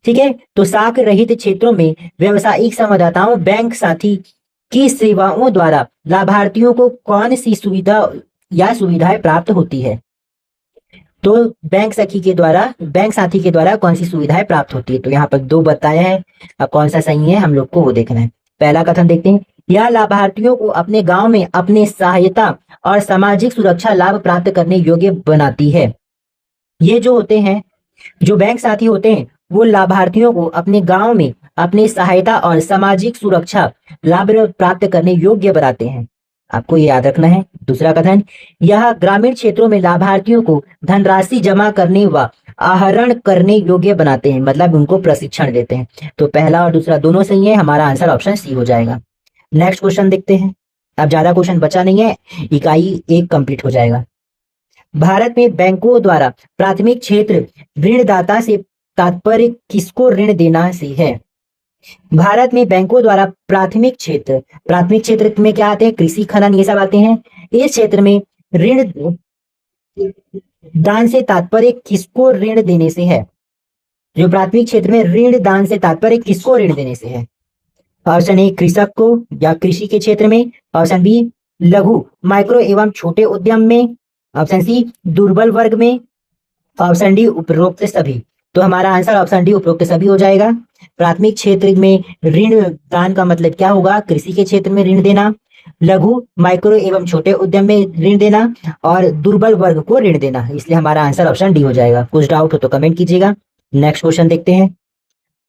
ठीक है, तो साख रहित क्षेत्रों में व्यावसायिक संवाददाताओं बैंक साथी की सेवाओं द्वारा लाभार्थियों को कौन सी सुविधा या सुविधाएं प्राप्त होती है? तो बैंक सखी के द्वारा, बैंक साथी के द्वारा कौन सी सुविधाएं प्राप्त होती है? तो यहाँ पर 2 बताया है, अब कौन सा सही है हम लोग को वो देखना है। पहला कथन देखते हैं, यह लाभार्थियों को अपने गांव में अपने सहायता और सामाजिक सुरक्षा लाभ प्राप्त करने योग्य बनाती है। ये जो होते हैं, जो बैंक साथी होते हैं, वो लाभार्थियों को अपने गांव में अपने सहायता और सामाजिक सुरक्षा लाभ प्राप्त करने योग्य बनाते हैं। आपको ये याद रखना है। दूसरा कथन, यह ग्रामीण क्षेत्रों में लाभार्थियों को धनराशि जमा करने व आहरण करने योग्य बनाते हैं, मतलब उनको प्रशिक्षण देते हैं। तो पहला और दूसरा दोनों सही है, हमारा आंसर ऑप्शन सी हो जाएगा। नेक्स्ट क्वेश्चन देखते हैं। अब ज्यादा क्वेश्चन बचा नहीं है, इकाई 1 कंप्लीट हो जाएगा। भारत में बैंकों द्वारा प्राथमिक क्षेत्र ऋणदाता से तात्पर्य किसको ऋण देना से है? भारत में बैंकों द्वारा प्राथमिक क्षेत्र में क्या आते हैं? कृषि, खनन, ये सब आते हैं। इस क्षेत्र में ऋण दान से तात्पर्य किसको ऋण देने से है? जो प्राथमिक क्षेत्र में ऋण दान से तात्पर्य किसको ऋण देने से है? ऑप्शन ए कृषक को या कृषि के क्षेत्र में, ऑप्शन बी लघु, माइक्रो एवं छोटे उद्यम में, ऑप्शन सी दुर्बल वर्ग में, ऑप्शन डी उपरोक्त सभी। तो हमारा आंसर ऑप्शन डी उपरोक्त सभी हो जाएगा। प्राथमिक क्षेत्र में ऋण दान का मतलब क्या होगा? कृषि के क्षेत्र में ऋण देना, लघु, माइक्रो एवं छोटे उद्यम में ऋण देना और दुर्बल वर्ग को ऋण देना। इसलिए हमारा आंसर ऑप्शन डी हो जाएगा। कुछ डाउट हो तो कमेंट कीजिएगा। नेक्स्ट क्वेश्चन देखते हैं।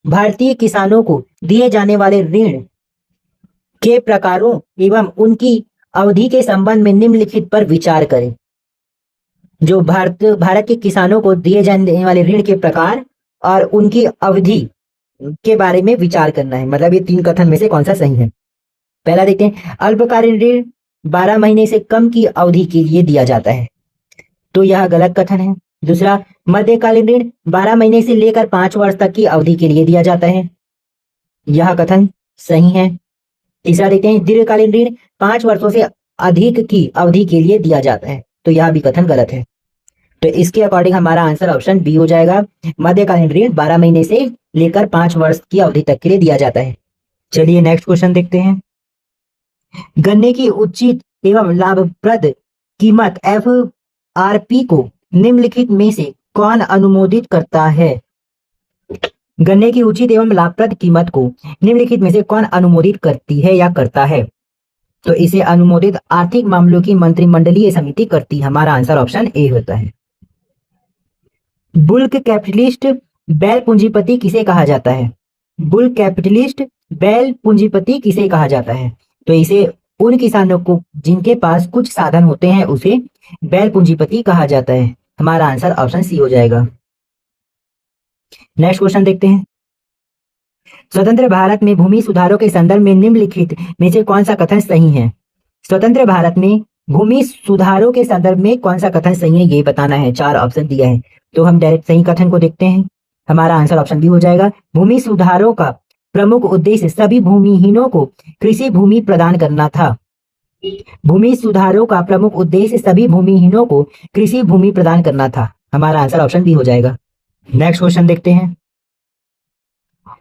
भारतीय किसानों को दिए जाने वाले ऋण के प्रकारों एवं उनकी अवधि के संबंध में निम्नलिखित पर विचार करें। जो भारत के किसानों को दिए जाने वाले ऋण के प्रकार और उनकी अवधि के बारे में विचार करना है, मतलब ये 3 कथन में से कौन सा सही है। पहला देखते हैं, अल्पकालीन ऋण 12 महीने से कम की अवधि के लिए दिया जाता है, तो यह गलत कथन है। दूसरा, मध्यकालीन ऋण 12 महीने से लेकर 5 वर्ष तक की अवधि के लिए दिया जाता है, यह कथन सही है। तीसरा देखते हैं, दीर्घकालीन ऋण 5 वर्षों से अधिक की अवधि के लिए दिया जाता है, तो यह भी कथन गलत है। तो इसके अकॉर्डिंग हमारा आंसर ऑप्शन बी हो जाएगा। मध्यकालीन ऋण 12 महीने से लेकर 5 वर्ष की अवधि तक के लिए दिया जाता है। चलिए नेक्स्ट क्वेश्चन देखते हैं। गन्ने की उचित एवं लाभप्रद कीमत एफआरपी को निम्नलिखित में से कौन अनुमोदित करता है? गन्ने की उचित एवं लाभप्रद कीमत को निम्नलिखित में से कौन अनुमोदित करती है या करता है? तो इसे अनुमोदित आर्थिक मामलों की मंत्रिमंडलीय समिति करती है। हमारा आंसर ऑप्शन ए होता है। बुल्क कैपिटलिस्ट बैल पूंजीपति किसे कहा जाता है? बुल्क कैपिटलिस्ट बैल पूंजीपति किसे कहा जाता है? तो इसे उन किसानों को जिनके पास कुछ साधन होते हैं उसे बैल पूंजीपति कहा जाता है। हमारा आंसर ऑप्शन सी हो जाएगा। नेक्स्ट क्वेश्चन देखते हैं। स्वतंत्र भारत में भूमि सुधारों के संदर्भ में निम्नलिखित में से कौन सा कथन सही है? स्वतंत्र भारत में भूमि सुधारों के संदर्भ में कौन सा कथन सही है, ये बताना है। 4 ऑप्शन दिया है, तो हम डायरेक्ट सही कथन को देखते हैं। हमारा आंसर ऑप्शन बी हो जाएगा। भूमि सुधारों का प्रमुख उद्देश्य सभी भूमिहीनों को कृषि भूमि प्रदान करना था। भूमि सुधारों का प्रमुख उद्देश्य सभी भूमिहीनों को कृषि भूमि प्रदान करना था। हमारा आंसर ऑप्शन बी हो जाएगा। नेक्स्ट क्वेश्चन देखते हैं।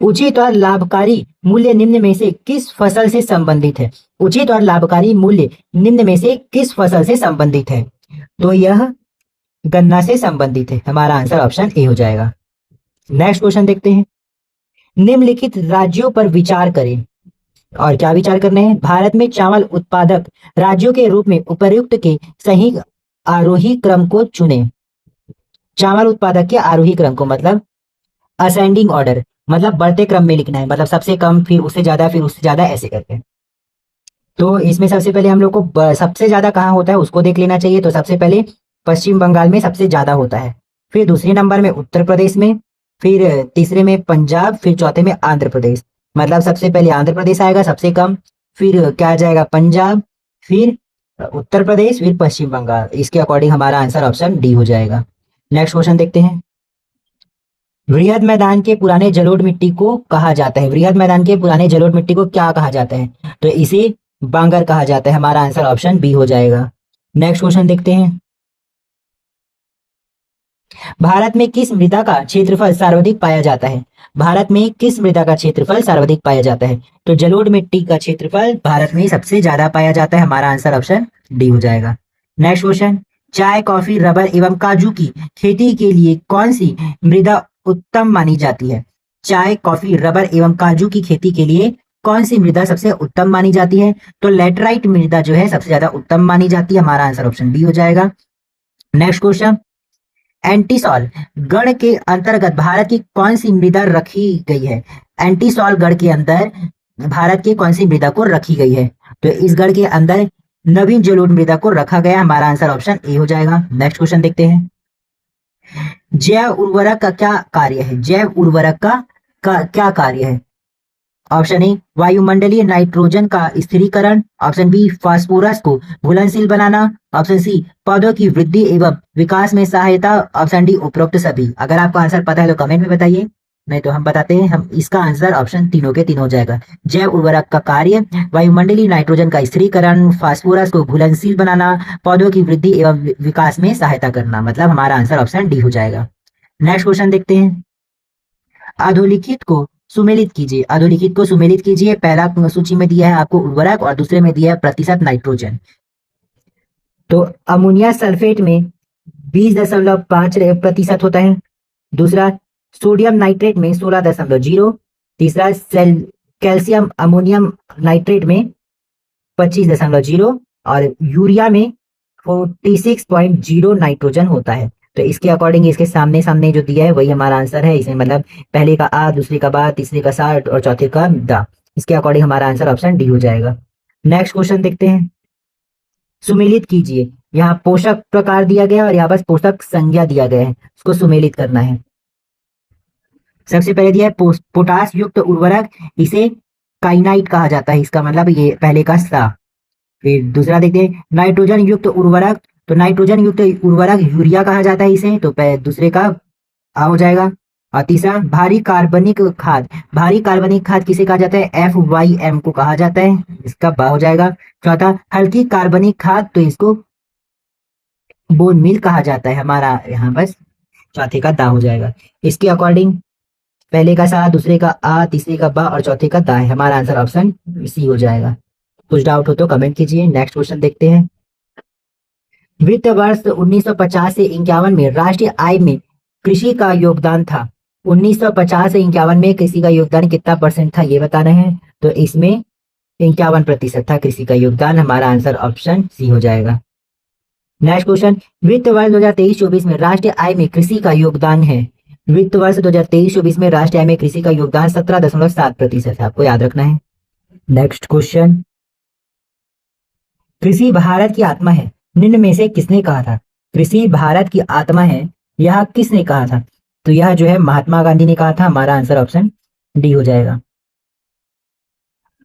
उचित और लाभकारी मूल्य निम्न में से किस फसल से संबंधित है? उचित और लाभकारी मूल्य निम्न में से किस फसल से संबंधित है? तो यह गन्ना से संबंधित है। हमारा आंसर ऑप्शन ए हो जाएगा। नेक्स्ट क्वेश्चन देखते हैं। निम्नलिखित राज्यों पर विचार करें, और क्या विचार करना है? भारत में चावल उत्पादक राज्यों के रूप में उपर्युक्त के सही आरोही क्रम को चुनें। चावल उत्पादक के आरोही क्रम को मतलब असेंडिंग ऑर्डर, मतलब बढ़ते क्रम में लिखना है, मतलब सबसे कम, फिर उससे ज्यादा, फिर उससे ज्यादा, ऐसे करके। तो इसमें सबसे पहले हम लोग को सबसे ज्यादा कहाँ होता है उसको देख लेना चाहिए। तो सबसे पहले पश्चिम बंगाल में सबसे ज्यादा होता है, फिर दूसरे नंबर में उत्तर प्रदेश में, फिर तीसरे में पंजाब, फिर चौथे में आंध्र प्रदेश। मतलब सबसे पहले आंध्र प्रदेश आएगा सबसे कम, फिर क्या आ जाएगा पंजाब, फिर उत्तर प्रदेश, फिर पश्चिम बंगाल। इसके अकॉर्डिंग हमारा आंसर ऑप्शन डी हो जाएगा। नेक्स्ट क्वेश्चन देखते हैं। वृहद मैदान के पुराने जलोढ़ मिट्टी को कहा जाता है। वृहद मैदान के पुराने जलोढ़ मिट्टी को क्या कहा जाता है? तो इसे बांगर कहा जाता है। हमारा आंसर ऑप्शन बी हो जाएगा। नेक्स्ट क्वेश्चन देखते हैं। भारत में किस मृदा का क्षेत्रफल सर्वाधिक पाया जाता है? भारत में किस मृदा का क्षेत्रफल सर्वाधिक पाया जाता है? तो जलोढ़ मिट्टी का क्षेत्रफल भारत में सबसे ज्यादा पाया जाता है। हमारा आंसर ऑप्शन डी हो जाएगा। Next question. चाय, कॉफी, रबर एवं काजू की खेती के लिए कौन सी मृदा उत्तम मानी जाती है? चाय, कॉफी, रबर एवं काजू की खेती के लिए कौन सी मृदा सबसे उत्तम मानी जाती है? तो लेटराइट मृदा जो है सबसे ज्यादा उत्तम मानी जाती है। हमारा आंसर ऑप्शन बी हो जाएगा। Next question. एंटीसॉल गण के अंतर्गत भारत की कौन सी मृदा रखी गई है? एंटीसॉल गढ़ के अंदर भारत की कौन सी मृदा को रखी गई है? तो इस गढ़ के अंदर नवीन जलोढ़ मृदा को रखा गया। हमारा आंसर ऑप्शन ए हो जाएगा। नेक्स्ट क्वेश्चन देखते हैं। जैव उर्वरक का क्या कार्य है? जैव उर्वरक का क्या कार्य है? ऑप्शन ए वायुमंडलीय नाइट्रोजन का स्थिरीकरण, ऑप्शन बी फास्फोरस को घुलनशील बनाना, ऑप्शन सी पौधों की वृद्धि एवं विकास में सहायता, ऑप्शन डी उपरोक्त सभी। अगर आपको आंसर पता है तो कमेंट में बताइए, नहीं तो हम बताते हैं। हम इसका आंसर ऑप्शन तीनों के तीनों हो जाएगा। जैव उर्वरक का कार्य वायुमंडलीय नाइट्रोजन का स्थिरीकरण, फास्फोरस को घुलनशील बनाना, पौधों की वृद्धि एवं विकास में सहायता करना। मतलब हमारा आंसर ऑप्शन डी हो जाएगा। नेक्स्ट क्वेश्चन देखते हैं। अधोलिखित को सुमेलित कीजिए। अधोलिखित को सुमेलित कीजिए। पहला सूची में दिया है आपको उर्वरक और दूसरे में दिया है प्रतिशत नाइट्रोजन। तो अमोनिया सल्फेट में 20.5% होता है। दूसरा सोडियम नाइट्रेट में 16.0। तीसरा कैल्शियम अमोनियम नाइट्रेट में 25.0 और यूरिया में 46.0 नाइट्रोजन होता है। तो इसके अकॉर्डिंग इसके सामने सामने जो दिया है वही हमारा आंसर है। इसमें मतलब पहले का आ, दूसरे का बा, तीसरे का सा और चौथे का दा। इसके अकॉर्डिंग हमारा आंसर ऑप्शन डी हो जाएगा। नेक्स्ट क्वेश्चन देखते हैं। सुमेलित कीजिए। यहाँ पोषक प्रकार दिया गया और यहाँ पर पोषक संज्ञा दिया गया है, उसको सुमेलित करना है। सबसे पहले दिया है पोटास युक्त उर्वरक, इसे काइनाइट कहा जाता है। इसका मतलब ये पहले का सा। फिर दूसरा देखते हैं नाइट्रोजन युक्त उर्वरक, तो नाइट्रोजन युक्त उर्वरक यूरिया कहा जाता है इसे, तो दूसरे का आ हो जाएगा। और तीसरा भारी कार्बनिक खाद, भारी कार्बनिक खाद किसे कहा जाता है? FYM को कहा जाता है, इसका बा हो जाएगा। चौथा हल्की कार्बनिक खाद, तो इसको बोन मिल कहा जाता है। हमारा यहाँ बस चौथे का दा हो जाएगा। इसके अकॉर्डिंग पहले का सा, दूसरे का आ, तीसरे का बा और चौथे का दा है। हमारा आंसर ऑप्शन सी हो जाएगा। कुछ डाउट हो तो कमेंट कीजिए। नेक्स्ट क्वेश्चन देखते हैं। वित्त वर्ष 1950 से 51 में राष्ट्रीय आय में कृषि का योगदान था। 1950 से 51 में कृषि का योगदान कितना परसेंट था ये बता रहे हैं। तो इसमें 51% था कृषि का योगदान। हमारा आंसर ऑप्शन सी हो जाएगा। Next question. वित्त वर्ष 2023-24 में राष्ट्रीय आय में कृषि का योगदान है। वित्त वर्ष 2023-24 में राष्ट्रीय आय में कृषि का योगदान 17.7% है, आपको याद रखना है। Next question. कृषि भारत की आत्मा है, निम्न में से किसने कहा था? कृषि भारत की आत्मा है, यह किसने कहा था? तो यह जो है महात्मा गांधी ने कहा था। हमारा आंसर ऑप्शन डी हो जाएगा।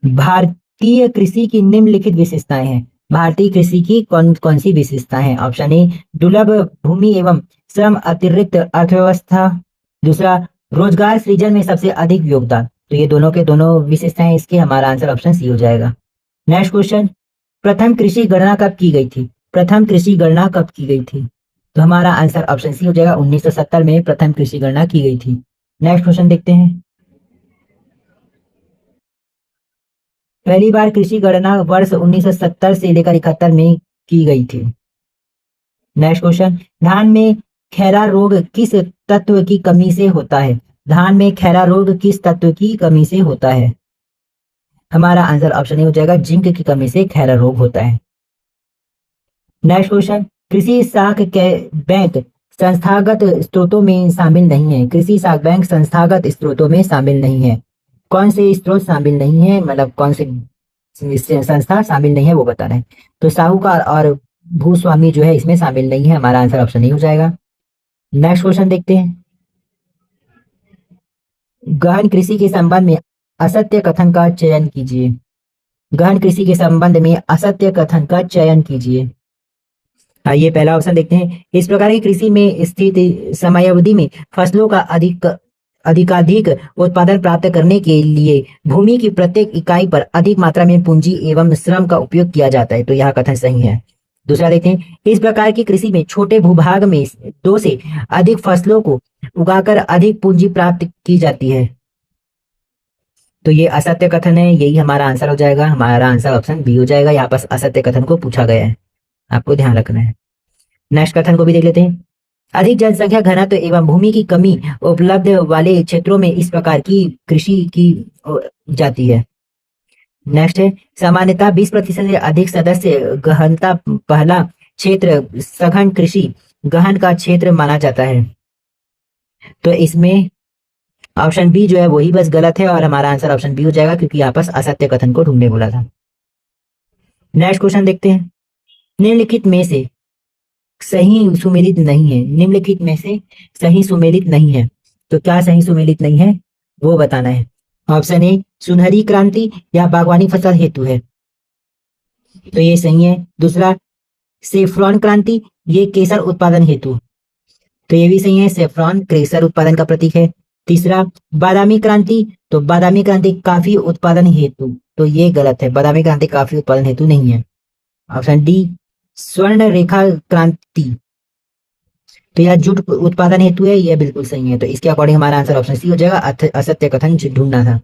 भारतीय कृषि की निम्नलिखित विशेषताएं हैं। भारतीय कृषि की कौन कौन सी विशेषताएं हैं? ऑप्शन ए दुर्लभ भूमि एवं श्रम अतिरिक्त अर्थव्यवस्था। दूसरा रोजगार सृजन में सबसे अधिक योगदान। तो ये दोनों के दोनों विशेषताएं इसके। हमारा आंसर ऑप्शन सी हो जाएगा। Next question. प्रथम कृषि गणना कब की गई थी? प्रथम कृषि गणना कब की गई थी? तो हमारा आंसर ऑप्शन सी हो जाएगा। 1970 में प्रथम कृषि गणना की गई थी। नेक्स्ट क्वेश्चन देखते हैं। पहली बार कृषि गणना वर्ष 1970 से लेकर 71 में की गई थी। Next question. धान में खैरा रोग किस तत्व की कमी से होता है? धान में खैरा रोग किस तत्व की कमी से होता है? हमारा आंसर ऑप्शन ए हो जाएगा। जिंक की कमी से खैरा रोग होता है। Next question. कृषि साख बैंक संस्थागत स्रोतों में शामिल नहीं है। कृषि साख बैंक संस्थागत स्रोतों में शामिल नहीं है। कौन से स्रोत शामिल नहीं है, मतलब कौन से संस्था शामिल नहीं है वो बता रहे हैं। तो साहूकार और भूस्वामी जो है इसमें शामिल नहीं है। हमारा आंसर ऑप्शन नहीं हो जाएगा। नेक्स्ट क्वेश्चन देखते हैं। गहन कृषि के संबंध में असत्य कथन का चयन कीजिए। गहन कृषि के संबंध में असत्य कथन का चयन कीजिए। आइए पहला ऑप्शन देखते हैं। इस प्रकार की कृषि में स्थित समयावधि में फसलों का अधिकाधिक उत्पादन प्राप्त करने के लिए भूमि की प्रत्येक इकाई पर अधिक मात्रा में पूंजी एवं श्रम का उपयोग किया जाता है। तो यह कथन सही है। दूसरा देखते हैं। इस प्रकार की कृषि में छोटे भूभाग में 2 से अधिक फसलों को उगाकर अधिक पूंजी प्राप्त की जाती है। तो ये असत्य कथन है, यही हमारा आंसर हो जाएगा। हमारा आंसर ऑप्शन बी हो जाएगा। यहाँ पर असत्य कथन को पूछा गया है, आपको ध्यान रखना है। नेक्स्ट कथन को भी देख लेते हैं। अधिक जनसंख्या घनत्व एवं भूमि की कमी उपलब्ध वाले क्षेत्रों में इस प्रकार की कृषि की जाती है। नेक्स्ट है। सामान्यतः 20% से अधिक सदस्य गहनता पहला क्षेत्र सघन कृषि गहन का क्षेत्र माना जाता है। तो इसमें ऑप्शन बी जो है वही बस गलत है और हमारा आंसर ऑप्शन बी हो जाएगा, क्योंकि यहाँ पर असत्य कथन को ढूंढने बोला था। नेक्स्ट क्वेश्चन देखते हैं। निम्नलिखित में से सही सुमेलित नहीं है, निम्नलिखित में से सही सुमेलित नहीं है, तो क्या सही सुमेलित नहीं है वो बताना है। ऑप्शन ए सुनहरी क्रांति या बागवानी फसल हेतु है, तो ये सही है। दूसरा सेफ्रॉन क्रांति, ये केसर उत्पादन हेतु, तो ये भी सही है, सेफ्रॉन केसर उत्पादन का प्रतीक है। तीसरा बादामी क्रांति, तो बादामी क्रांति काफी उत्पादन हेतु, तो ये गलत है, बादामी क्रांति काफी उत्पादन हेतु नहीं है। ऑप्शन डी स्वर्ण रेखा क्रांति, तो यह जूट उत्पादन हेतु है, यह बिल्कुल सही है। तो इसके अकॉर्डिंग हमारा आंसर ऑप्शन सी हो जाएगा, असत्य कथन ढूंढना था।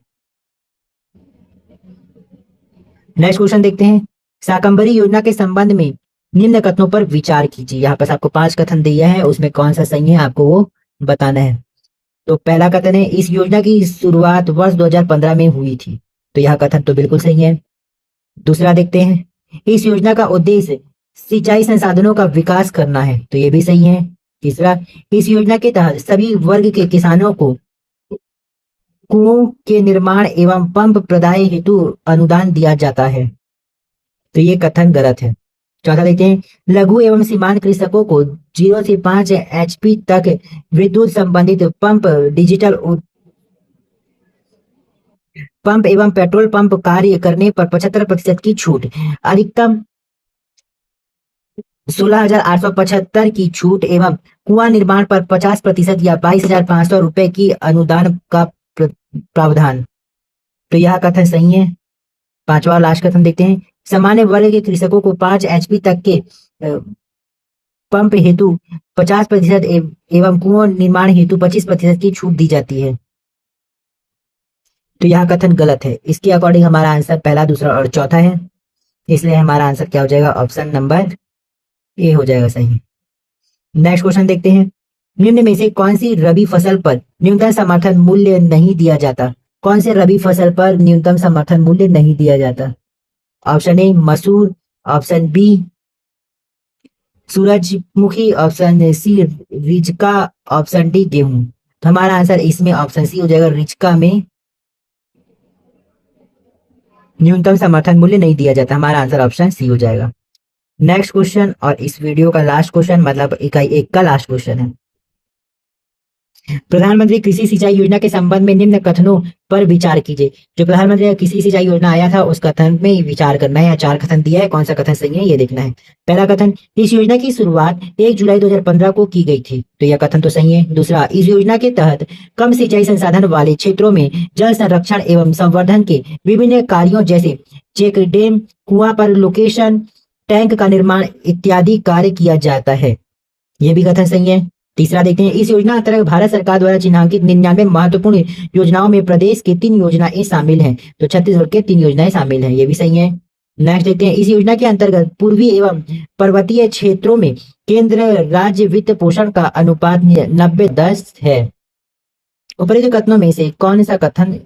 नेक्स्ट क्वेश्चन देखते हैं। शाकंभरी योजना के संबंध में निम्न कथनों पर विचार कीजिए। यहाँ पर आपको 5 कथन दिया है, उसमें कौन सा सही है आपको वो बताना है। तो पहला कथन है इस योजना की शुरुआत वर्ष 2015 में हुई थी, तो यह कथन तो बिल्कुल सही है। दूसरा देखते हैं इस योजना का उद्देश्य सिंचाई संसाधनों का विकास करना है, तो ये भी सही है। तीसरा इस योजना के तहत सभी वर्ग के किसानों को कुओं के निर्माण एवं पंप प्रदाय हेतु अनुदान दिया जाता है, तो ये कथन गलत है। चौथा देखते हैं लघु एवं सीमांत कृषकों को 0 से 5 HP तक विद्युत संबंधित पंप डिजिटल पंप एवं पेट्रोल पंप कार्य करने पर 75% की छूट, अधिकतम 16,875 की छूट एवं कुआं निर्माण पर 50% या 22,500 रुपए की अनुदान का प्रावधान, तो यह कथन सही है। पांचवा लास्ट कथन देखते हैं सामान्य वर्ग के कृषकों को 5 HP तक के पंप हेतु 50% एवं कुआं निर्माण हेतु 25% की छूट दी जाती है, तो यह कथन गलत है। इसके अकॉर्डिंग हमारा आंसर पहला, दूसरा और चौथा है, इसलिए हमारा आंसर क्या हो जाएगा, ऑप्शन नंबर ए हो जाएगा सही। नेक्स्ट क्वेश्चन देखते हैं निम्न में से कौन सी रबी फसल पर न्यूनतम समर्थन मूल्य नहीं दिया जाता, कौन से रबी फसल पर न्यूनतम समर्थन मूल्य नहीं दिया जाता। ऑप्शन ए मसूर, ऑप्शन बी सूरजमुखी, ऑप्शन सी रिचका, ऑप्शन डी गेहूं, तो हमारा आंसर इसमें ऑप्शन सी हो जाएगा, रिचका में न्यूनतम समर्थन मूल्य नहीं दिया जाता, हमारा आंसर ऑप्शन सी हो जाएगा। नेक्स्ट क्वेश्चन और इस वीडियो का लास्ट क्वेश्चन, मतलब इकाई 1 का लास्ट क्वेश्चन है। प्रधानमंत्री कृषि सिंचाई योजना के संबंध में निम्न कथनों पर विचार कीजिए। जो प्रधानमंत्री कृषि सिंचाई योजना आया था उस कथन में विचार करना है, या 4 कथन दिया है, कौन सा कथन सही है ये देखना है। पहला कथन इस योजना की शुरुआत 1 जुलाई 2015 को की गई थी, तो यह कथन तो सही है। दूसरा इस योजना के तहत कम सिंचाई संसाधन वाले क्षेत्रों में जल संरक्षण एवं संवर्धन के विभिन्न कार्यों जैसे चेक डैम, कुआं पर लोकेशन, टैंक का निर्माण इत्यादि कार्य किया जाता है, यह भी कथन सही है। तीसरा देखते हैं इस योजना अंतर्गत भारत सरकार द्वारा चिन्हांकित 99 महत्वपूर्ण योजनाओं में प्रदेश की 3 योजनाएं शामिल हैं, तो छत्तीसगढ़ के 3 योजनाएं शामिल हैं, ये भी सही है। नेक्स्ट देखते हैं इस योजना के अंतर्गत पूर्वी एवं पर्वतीय क्षेत्रों में केंद्र राज्य वित्त पोषण का अनुपात 90-10 है। उपरोक्त कथनों में से कौन सा कथन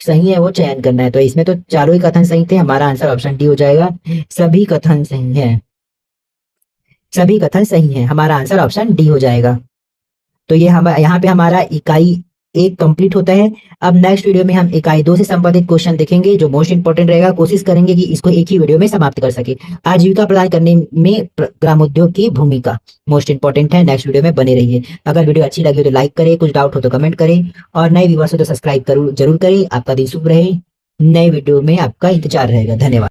सही है वो चयन करना है, तो इसमें तो चारों ही कथन सही थे, हमारा आंसर ऑप्शन डी हो जाएगा, सभी कथन सही है, सभी कथन सही है, हमारा आंसर ऑप्शन डी हो जाएगा। तो ये हम यहाँ पे हमारा इकाई 1 कंप्लीट होता है। अब नेक्स्ट वीडियो में हम इकाई 2 से संबंधित क्वेश्चन देखेंगे जो मोस्ट इंपोर्टेंट रहेगा, कोशिश करेंगे कि इसको एक ही वीडियो में समाप्त कर सके। आजीविका प्रदान करने में ग्रामोद्योग की भूमिका मोस्ट इंपोर्टेंट है, नेक्स्ट वीडियो में बने रहिए। अगर वीडियो अच्छी लगी हो तो लाइक करें, कुछ डाउट हो तो कमेंट करें, और नए व्यूअर्स हो तो सब्सक्राइब जरूर करें। आपका दिन शुभ रहे, नए वीडियो में आपका इंतजार रहेगा। धन्यवाद।